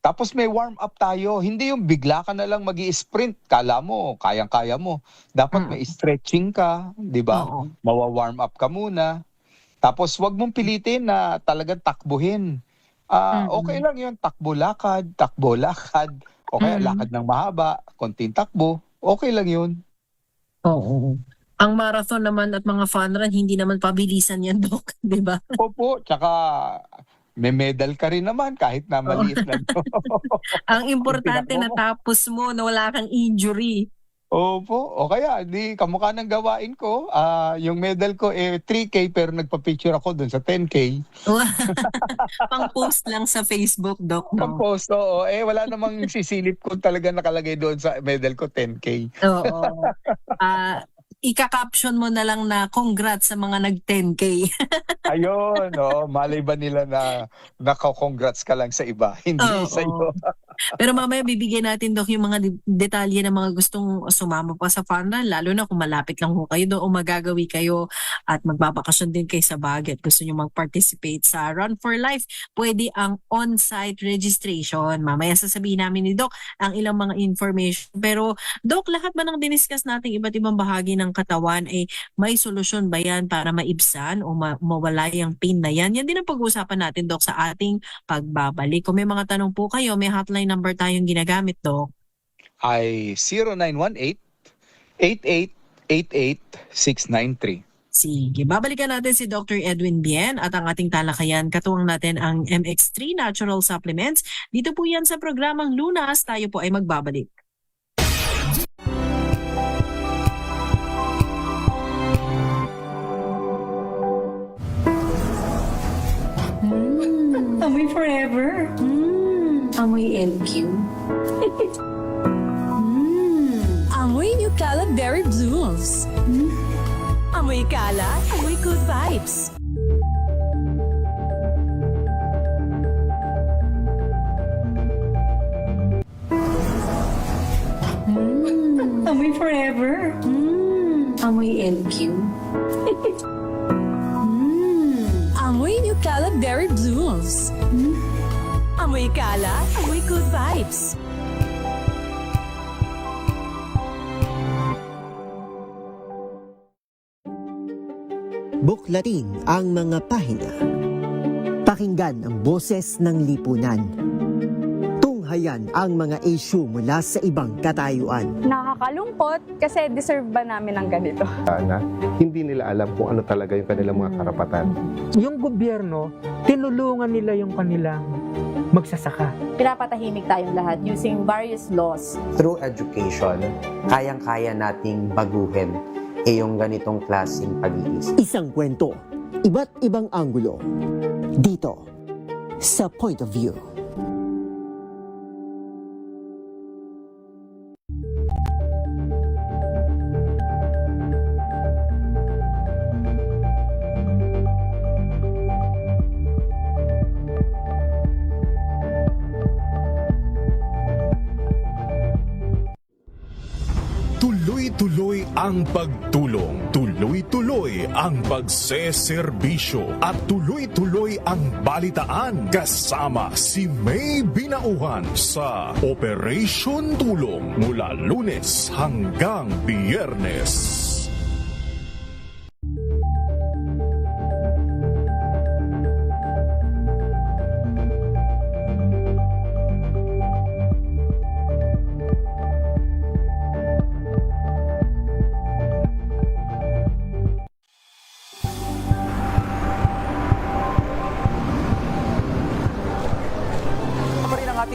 S11: Tapos may warm up tayo. Hindi yung bigla ka na lang magi-sprint. Kala mo, kayang-kaya mo. Dapat may stretching ka, di ba? Mawa-warm up ka muna. Tapos wag mong pilitin na talagang takbuhin. Okay lang yun. Takbo-lakad. O kaya lakad ng mahaba, konting takbo. Okay lang yun.
S10: Oo. Ang marathon naman at mga fun run, hindi naman pabilisan yan, Dok. Di ba?
S11: Opo. Tsaka may medal ka rin naman kahit na maliit lang to.
S10: Ang importante natapos mo na wala kang injury.
S11: Opo. O kaya, di kamukha ng gawain ko. Yung medal ko 3K pero nagpa-picture ako dun sa 10K.
S10: Pang-post lang sa Facebook, Doc. No?
S11: Pang-post, oo. Wala namang sisilip ko talaga nakalagay doon sa medal ko 10K.
S10: Oo. Ika-caption mo na lang na congrats sa mga nag-10K.
S11: Ayun, malay ba nila na naka-congrats ka lang sa iba, hindi sa iyo.
S10: Pero mamaya bibigyan natin, Dok, yung mga detalye ng mga gustong sumama pa sa fun run, lalo na kung malapit lang ho kayo doon o magagawi kayo at magbabakasyon din kayo sa Baguio at gusto nyo mag-participate sa Run for Life, pwede ang on-site registration. Mamaya sasabihin namin ni Doc ang ilang mga information. Pero Doc, lahat ba ng diniscuss natin iba't ibang bahagi ng katawan ay may solusyon ba yan para maibsan o mawala yung pain na yan? Yan din ang pag-uusapan natin, Doc, sa ating pagbabalik. Kung may mga tanong po kayo, may hotline number tayong ginagamit, Doc.
S11: Ay 0918-8888-693.
S10: Sige, babalikan natin si Dr. Edwin Bien at ang ating talakayan. Katuwang natin ang MX3 Natural Supplements. Dito po yan sa programang Lunas. Tayo po ay magbabalik.
S2: Amoy forever. Amoy LQ.
S3: Amoy New Caleb Berry Blooms. Amoy kala, amoy good vibes.
S2: Amoy forever. Amoy LQ.
S3: Amoy New Caleb Berry Blooms. Amoy kala, amoy good vibes.
S13: Buklatin ang mga pahina. Pakinggan ang boses ng lipunan. Tunghayan ang mga issue mula sa ibang katayuan.
S16: Nakakalungkot kasi deserve ba namin ng ganito?
S17: Na hindi nila alam kung ano talaga yung kanilang mga karapatan.
S18: Yung gobyerno, tinulungan nila yung kanilang magsasaka.
S16: Pinapatahimik tayong lahat using various laws.
S19: Through education, kayang-kaya nating baguhin yung ganitong klaseng pag-iisip.
S13: Isang kwento, iba't ibang anggulo. Dito, sa Point of View.
S8: Tuloy-tuloy ang pagtulong, tuloy-tuloy ang pagseserbisyo at tuloy-tuloy ang balitaan kasama si May Binauhan sa Operation Tulong mula Lunes hanggang Biyernes.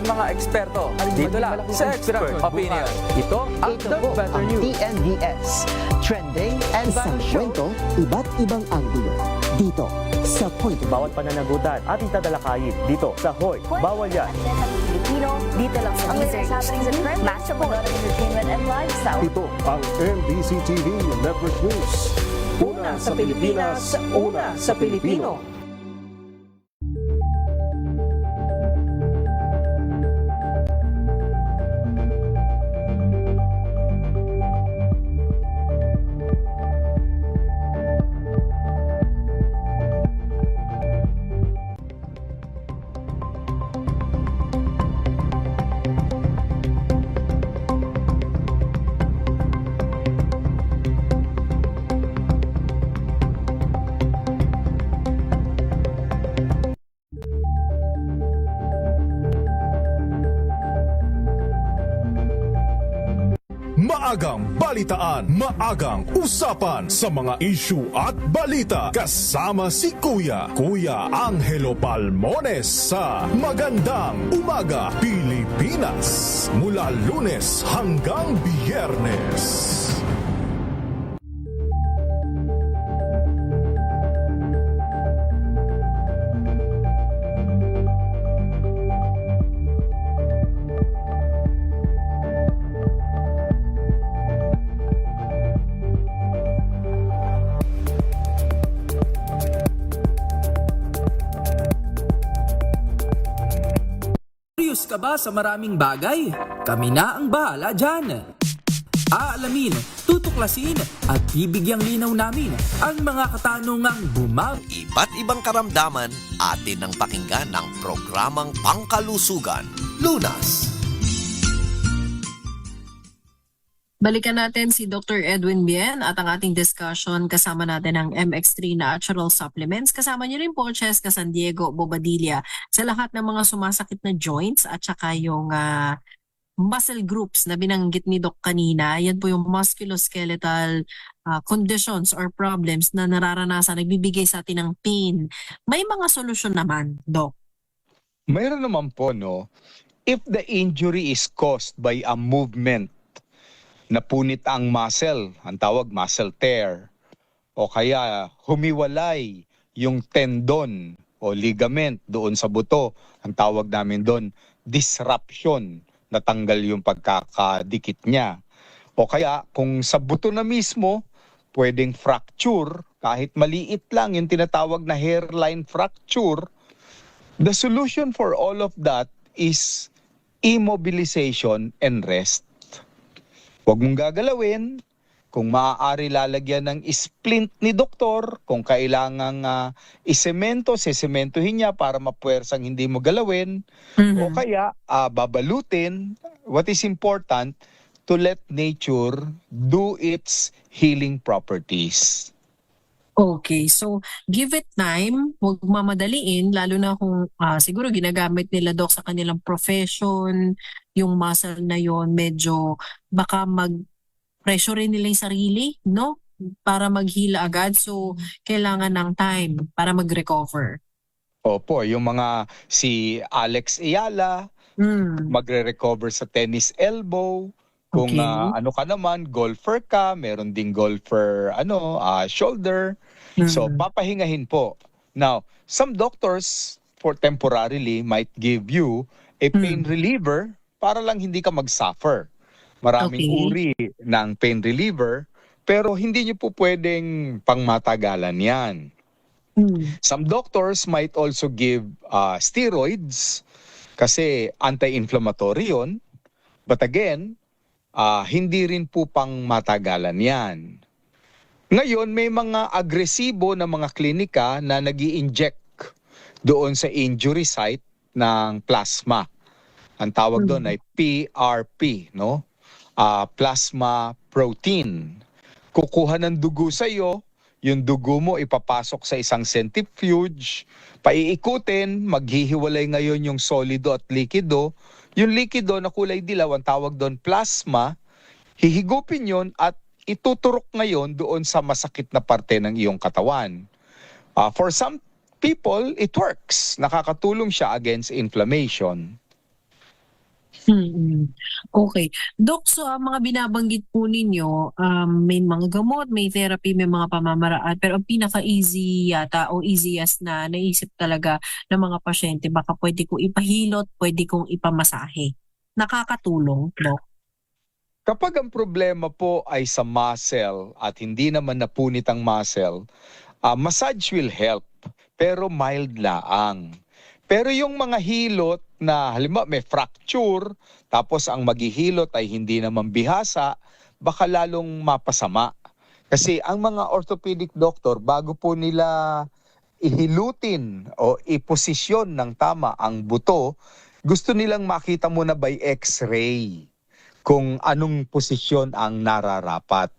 S12: Mga eksperto dito lang sa Expert Opinion. Ito ang The Better News.
S13: TNVS, Trending and Isang kwento, iba't ibang anggulo. Dito sa Point of View.
S6: Bawat pananagutan ating tatalakayin dito sa Hoy. Bawal yan.
S16: Pilipino, dito lang sa Research Institute, Master Manila Entertainment and Lifestyle.
S8: Ito ang MBC TV Network News. Una sa Pilipinas, una sa Pilipino. Maagang balitaan, maagang usapan sa mga issue at balita kasama si Kuya Angelo Palmones sa Magandang Umaga Pilipinas mula Lunes hanggang Biyernes.
S12: ka ba sa maraming bagay? Kami na ang bahala dyan. Aalamin, tutuklasin at bibigyang linaw namin ang mga katanungang
S9: Iba't ibang karamdaman atin ang pakinggan ng programang Pangkalusugan, Lunas.
S10: Balikan natin si Dr. Edwin Bien at ang ating discussion. Kasama natin ang MX3 Natural Supplements. Kasama niyo rin po Cheska San Diego, Bobadilla sa lahat ng mga sumasakit na joints at saka yung muscle groups na binanggit ni Doc kanina. Yan po yung musculoskeletal conditions or problems na nararanasan, nagbibigay sa atin ng pain. May mga solusyon naman, Doc.
S11: Mayroon naman po, no? If the injury is caused by a movement, napunit ang muscle, ang tawag muscle tear, o kaya humiwalay yung tendon o ligament doon sa buto, ang tawag namin doon disruption, natanggal yung pagkakadikit niya. O kaya kung sa buto na mismo, pwedeng fracture, kahit maliit lang yung tinatawag na hairline fracture. The solution for all of that is immobilization and rest. Huwag mong gagalawin. Kung maaari lalagyan ng splint ni doktor, kung kailangang isemento, sesementohin niya para mapuwersang hindi mo galawin. O kaya babalutin. What is important, to let nature do its healing properties.
S10: Okay, so give it time, huwag mamadaliin, lalo na kung siguro ginagamit nila Doc sa kanilang profession, yung muscle na yon medyo baka mag-pressure nila yung sarili, no? Para maghila agad, so kailangan ng time para mag-recover.
S11: Opo, yung mga si Alex Ayala, magre-recover sa tennis elbow. Kung ano ka naman, golfer ka, meron ding golfer shoulder. So papahingahin po. Now, some doctors for temporarily might give you a pain reliever para lang hindi ka mag-suffer. Maraming uri ng pain reliever, pero hindi niyo po pwedeng pangmatagalan yan. Some doctors might also give steroids kasi anti-inflammatory yun. But again, hindi rin po pang matagalan yan. Ngayon, may mga agresibo na mga klinika na nag-i-inject doon sa injury site ng plasma. Ang tawag doon ay PRP, no? Plasma protein. Kukuha ng dugo sa iyo, yung dugo mo ipapasok sa isang centrifuge, paiikutin, maghihiwalay ngayon yung solido at likido. Yung likido na kulay dilaw, ang tawag doon plasma, hihigupin yon at ituturok ngayon doon sa masakit na parte ng iyong katawan. For some people, it works. Nakakatulong siya against inflammation.
S10: Okay. Doc, so ang mga binabanggit po ninyo, may mga gamot, may therapy, may mga pamamaraan, pero ang pinaka-easy yata o easiest na naisip talaga ng mga pasyente, baka pwede kong ipahilot, pwede kong ipamasahe. Nakakatulong, Doc?
S11: Kapag ang problema po ay sa muscle at hindi naman napunit ang muscle, massage will help, pero mild laang. Pero yung mga hilot na halimbawa may fracture, tapos ang maghihilot ay hindi naman bihasa, baka lalong mapasama. Kasi ang mga orthopedic doctor, bago po nila ihilutin o iposisyon ng tama ang buto, gusto nilang makita muna by x-ray kung anong posisyon ang nararapat.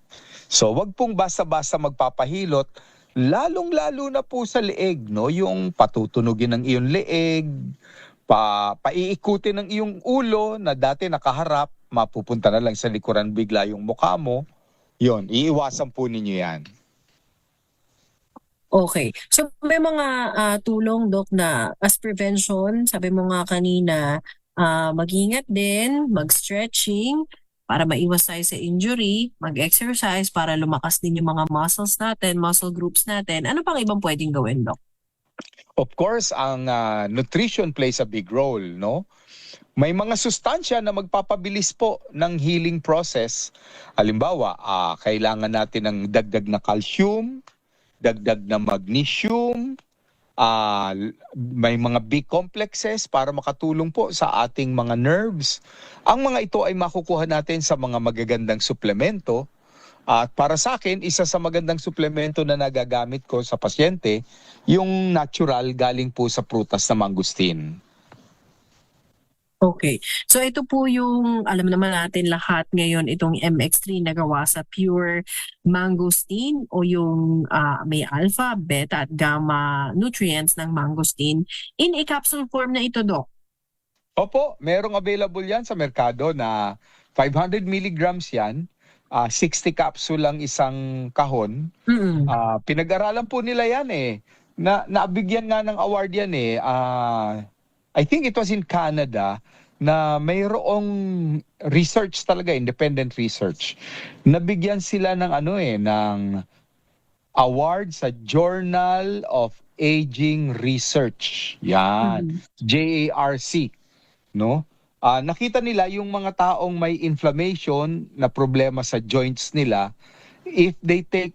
S11: So wag pong basta-basta magpapahilot, lalong-lalo na po sa leeg, no? Yung patutunugin ng iyong leeg, paiikutin ng iyong ulo na dati nakaharap, mapupunta na lang sa likuran bigla yung mukha mo. Yon, iiwasan po ninyo yan.
S10: Okay. So may mga tulong, Doc, na as prevention, sabi mo nga kanina, mag-ingat din, mag-stretching para maiwas tayo sa injury, mag-exercise para lumakas din yung mga muscles natin, muscle groups natin. Ano pang ibang pwedeng gawin, Doc?
S11: Of course, ang nutrition plays a big role, no? May mga sustansya na magpapabilis po ng healing process. Halimbawa, kailangan natin ng dagdag na calcium, dagdag na magnesium, may mga B complexes para makatulong po sa ating mga nerves. Ang mga ito ay makukuha natin sa mga magagandang suplemento. At para sa akin, isa sa magandang suplemento na nagagamit ko sa pasyente, yung natural galing po sa prutas na mangustin.
S10: Okay. So ito po yung, alam naman natin lahat ngayon, itong MX3 na gawa sa pure mangosteen o yung may alpha, beta at gamma nutrients ng mangosteen in a capsule form na ito, Doc.
S11: Opo, merong available yan sa merkado na 500 milligrams yan. 60 capsule lang isang kahon. Pinag-aralan po nila yan eh. Nabigyan nga ng award yan eh. I think it was in Canada na mayroong research talaga, independent research. Nabigyan sila ng ng award sa Journal of Aging Research. Yan. JARC, no? Nakita nila yung mga taong may inflammation na problema sa joints nila, if they take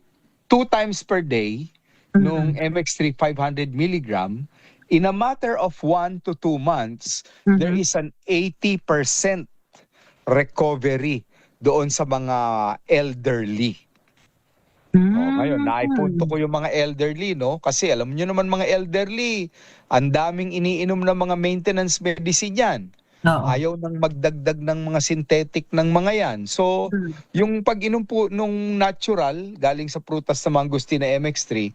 S11: 2 times per day nung MX3 500 milligram, in a matter of 1 to 2 months, there is an 80% recovery doon sa mga elderly. Ngayon, naipunto ko yung mga elderly, no? Kasi alam niyo naman mga elderly, ang daming iniinom na mga maintenance medicine yan. Ayaw nang magdagdag ng mga synthetic ng mga yan. So, yung pag-inom po nung natural, galing sa prutas na mangustin na MX3,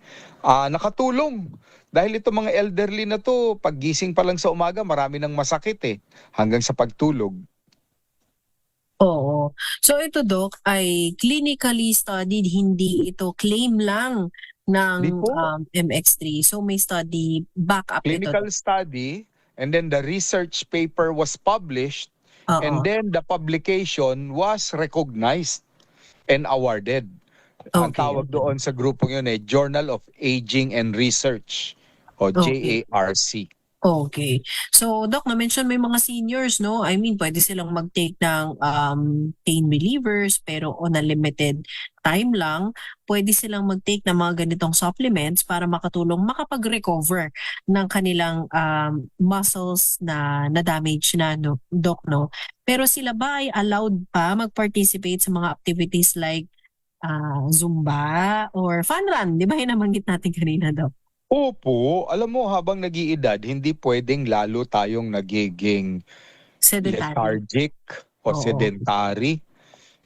S11: nakatulong. Dahil ito mga elderly na to, paggising pa lang sa umaga, marami nang masakit eh, hanggang sa pagtulog.
S10: Oo. So ito, Doc, ay clinically studied, hindi ito claim lang ng MX3. So may study backup
S11: Clinical
S10: ito.
S11: study, and then the research paper was published, and then the publication was recognized and awarded. Ang tawag doon sa grupong yun Journal of Aging and Research, o JARC.
S10: Okay. So, Doc, na-mention may mga seniors, no? I mean, pwede silang mag-take ng pain relievers, pero on a limited time lang. Pwede silang mag-take ng mga ganitong supplements para makatulong makapag-recover ng kanilang muscles na na-damage na, no, Doc, no? Pero sila ba ay allowed pa mag-participate sa mga activities like Zumba or fun run? Di ba yung nabanggit natin kanina, Doc?
S11: Opo, alam mo habang nag-iedad, hindi pwedeng lalo tayong nagiging lethargic o sedentary.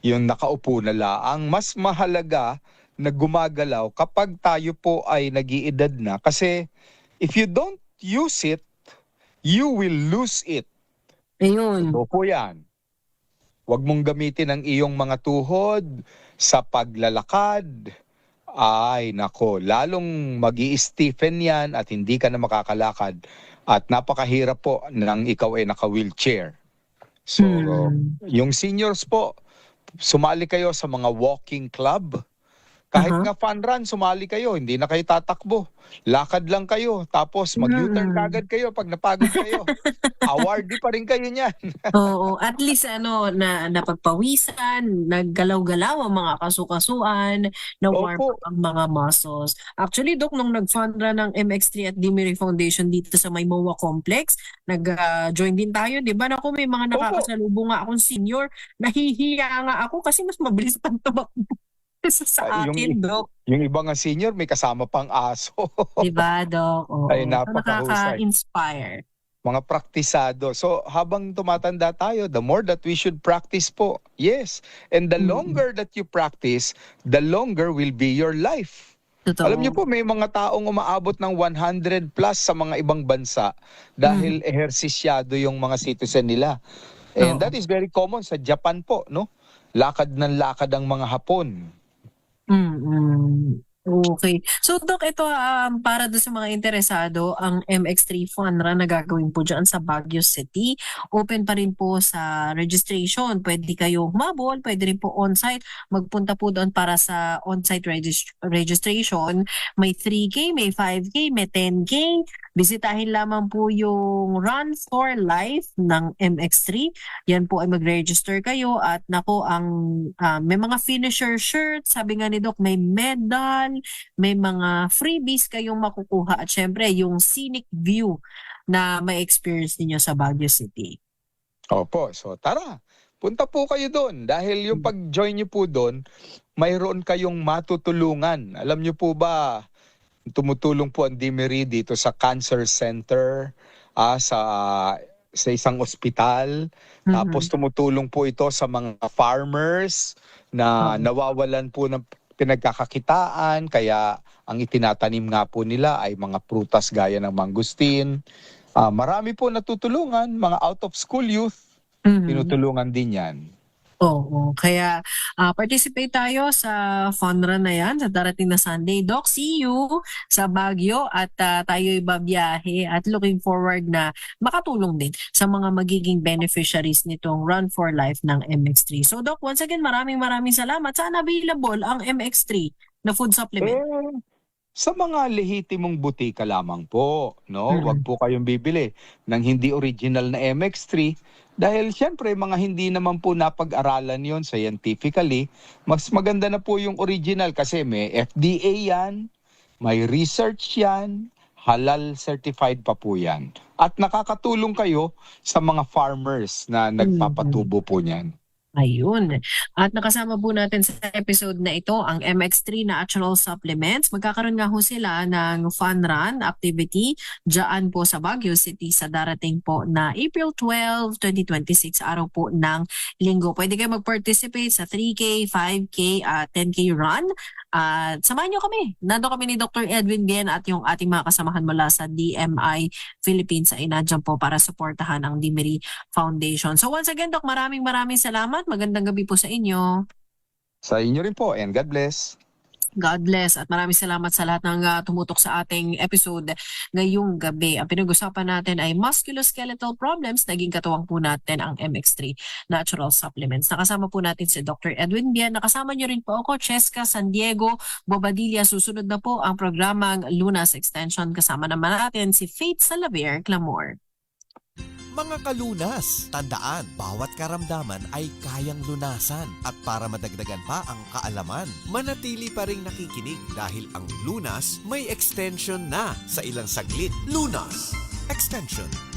S11: Yung nakaupo na laang, mas mahalaga na gumagalaw kapag tayo po ay nag-iedad na. Kasi if you don't use it, you will lose it.
S10: Ayun.
S11: Opo yan. Huwag mong gamitin ang iyong mga tuhod sa paglalakad. Ay, nako, lalong mag-i-stiffen yan at hindi ka na makakalakad. At napakahirap po nang ikaw ay naka-wheelchair. So, yung seniors po, sumali kayo sa mga walking club. Kahit nga fun run, sumali kayo. Hindi na kayo tatakbo. Lakad lang kayo. Tapos mag-U-turn kagad kayo pag napagod kayo. Awardee pa rin kayo niyan.
S10: Oo, at least na napagpawisan, naggalaw-galaw ang mga kasukasuan, na-warm up ang mga muscles. Actually, Doc, nung nag-fund run ng MX3 at Dimiri Foundation dito sa Maymoa Complex, nag-join din tayo, di ba? Naku, may mga nakakasalubong nga akong senior. Nahihiya nga ako kasi mas mabilis pang tumakbo sa akin, Doc.
S11: Yung iba nga senior, may kasama pang aso.
S10: Diba, Doc? Oo.
S11: Ay, napakahusay.
S10: Nakaka-inspire.
S11: Mga praktisado. So, habang tumatanda tayo, the more that we should practice po. Yes. And the longer that you practice, the longer will be your life.
S10: Totoo.
S11: Alam niyo po, may mga taong umaabot ng 100 plus sa mga ibang bansa dahil ehersisyado yung mga citizen nila. And that is very common sa Japan po, no? Lakad ng lakad ang mga Hapon.
S10: Okay. So, Doc, ito para doon sa mga interesado, ang MX3 Fun Run na gagawin po dyan sa Baguio City. Open pa rin po sa registration. Pwede kayo humabol, pwede rin po on-site. Magpunta po doon para sa on-site registration. May 3K, may 5K, may 10K. Bisitahin lamang po yung Run for Life ng MX3. Yan po ay mag-register kayo at nako may mga finisher shirt, sabi nga ni Doc, may medal, may mga freebies kayong makukuha at syempre yung scenic view na may experience ninyo sa Baguio City.
S11: Opo, so tara, punta po kayo doon dahil yung pag-join nyo po doon, mayroon kayong matutulungan. Alam nyo po ba, tumutulong po ang DMRI dito sa Cancer Center, sa isang ospital. Tapos tumutulong po ito sa mga farmers na nawawalan po ng pinagkakakitaan. Kaya ang itinatanim nga po nila ay mga prutas gaya ng mangustin. Marami po natutulungan, mga out-of-school youth, tinutulungan din yan.
S10: Oo, kaya participate tayo sa fun run na yan sa darating na Sunday. Doc, see you sa Baguio at tayo'y babiyahe at looking forward na makatulong din sa mga magiging beneficiaries nitong Run for Life ng MX3. So Doc, once again, maraming salamat. Saan available ang MX3 na food supplement?
S11: Sa mga lehitimong butika lamang po, no? Huwag po kayong bibili ng hindi original na MX3 dahil syempre mga hindi naman po napag-aralan yon scientifically. Mas maganda na po yung original kasi may FDA yan, may research yan, halal certified pa po yan. At nakakatulong kayo sa mga farmers na nagpapatubo po niyan.
S10: Ayun. At nakasama po natin sa episode na ito ang MX3 Natural Supplements. Magkakaroon nga ho sila ng fun run activity dyan po sa Baguio City sa darating po na April 12, 2026, araw po ng linggo. Pwede kayo mag-participate sa 3K, 5K, 10K run. At samahan nyo kami. Nandun kami ni Dr. Edwin Bien at yung ating mga kasamahan mula sa DMI Philippines ay nandiyan po para suportahan ang DMRI Foundation. So once again, Doc, maraming salamat. Magandang gabi po sa inyo.
S11: Sa inyo rin po and God bless.
S10: God bless at maraming salamat sa lahat ng tumutok sa ating episode ngayong gabi. Ang pinag-usapan natin ay musculoskeletal problems. Naging katuwang po natin ang MX3 Natural Supplements. Nakasama po natin si Dr. Edwin Bien. Nakasama niyo rin po ako, Cheska San Diego Bobadilla. Susunod na po ang programang Lunas Extension. Kasama naman natin si Faith Salaver Clamor.
S9: Mga kalunas, tandaan, bawat karamdaman ay kayang lunasan. At para madagdagan pa ang kaalaman, manatili pa ring nakikinig dahil ang Lunas may extension na sa ilang saglit. Lunas Extension.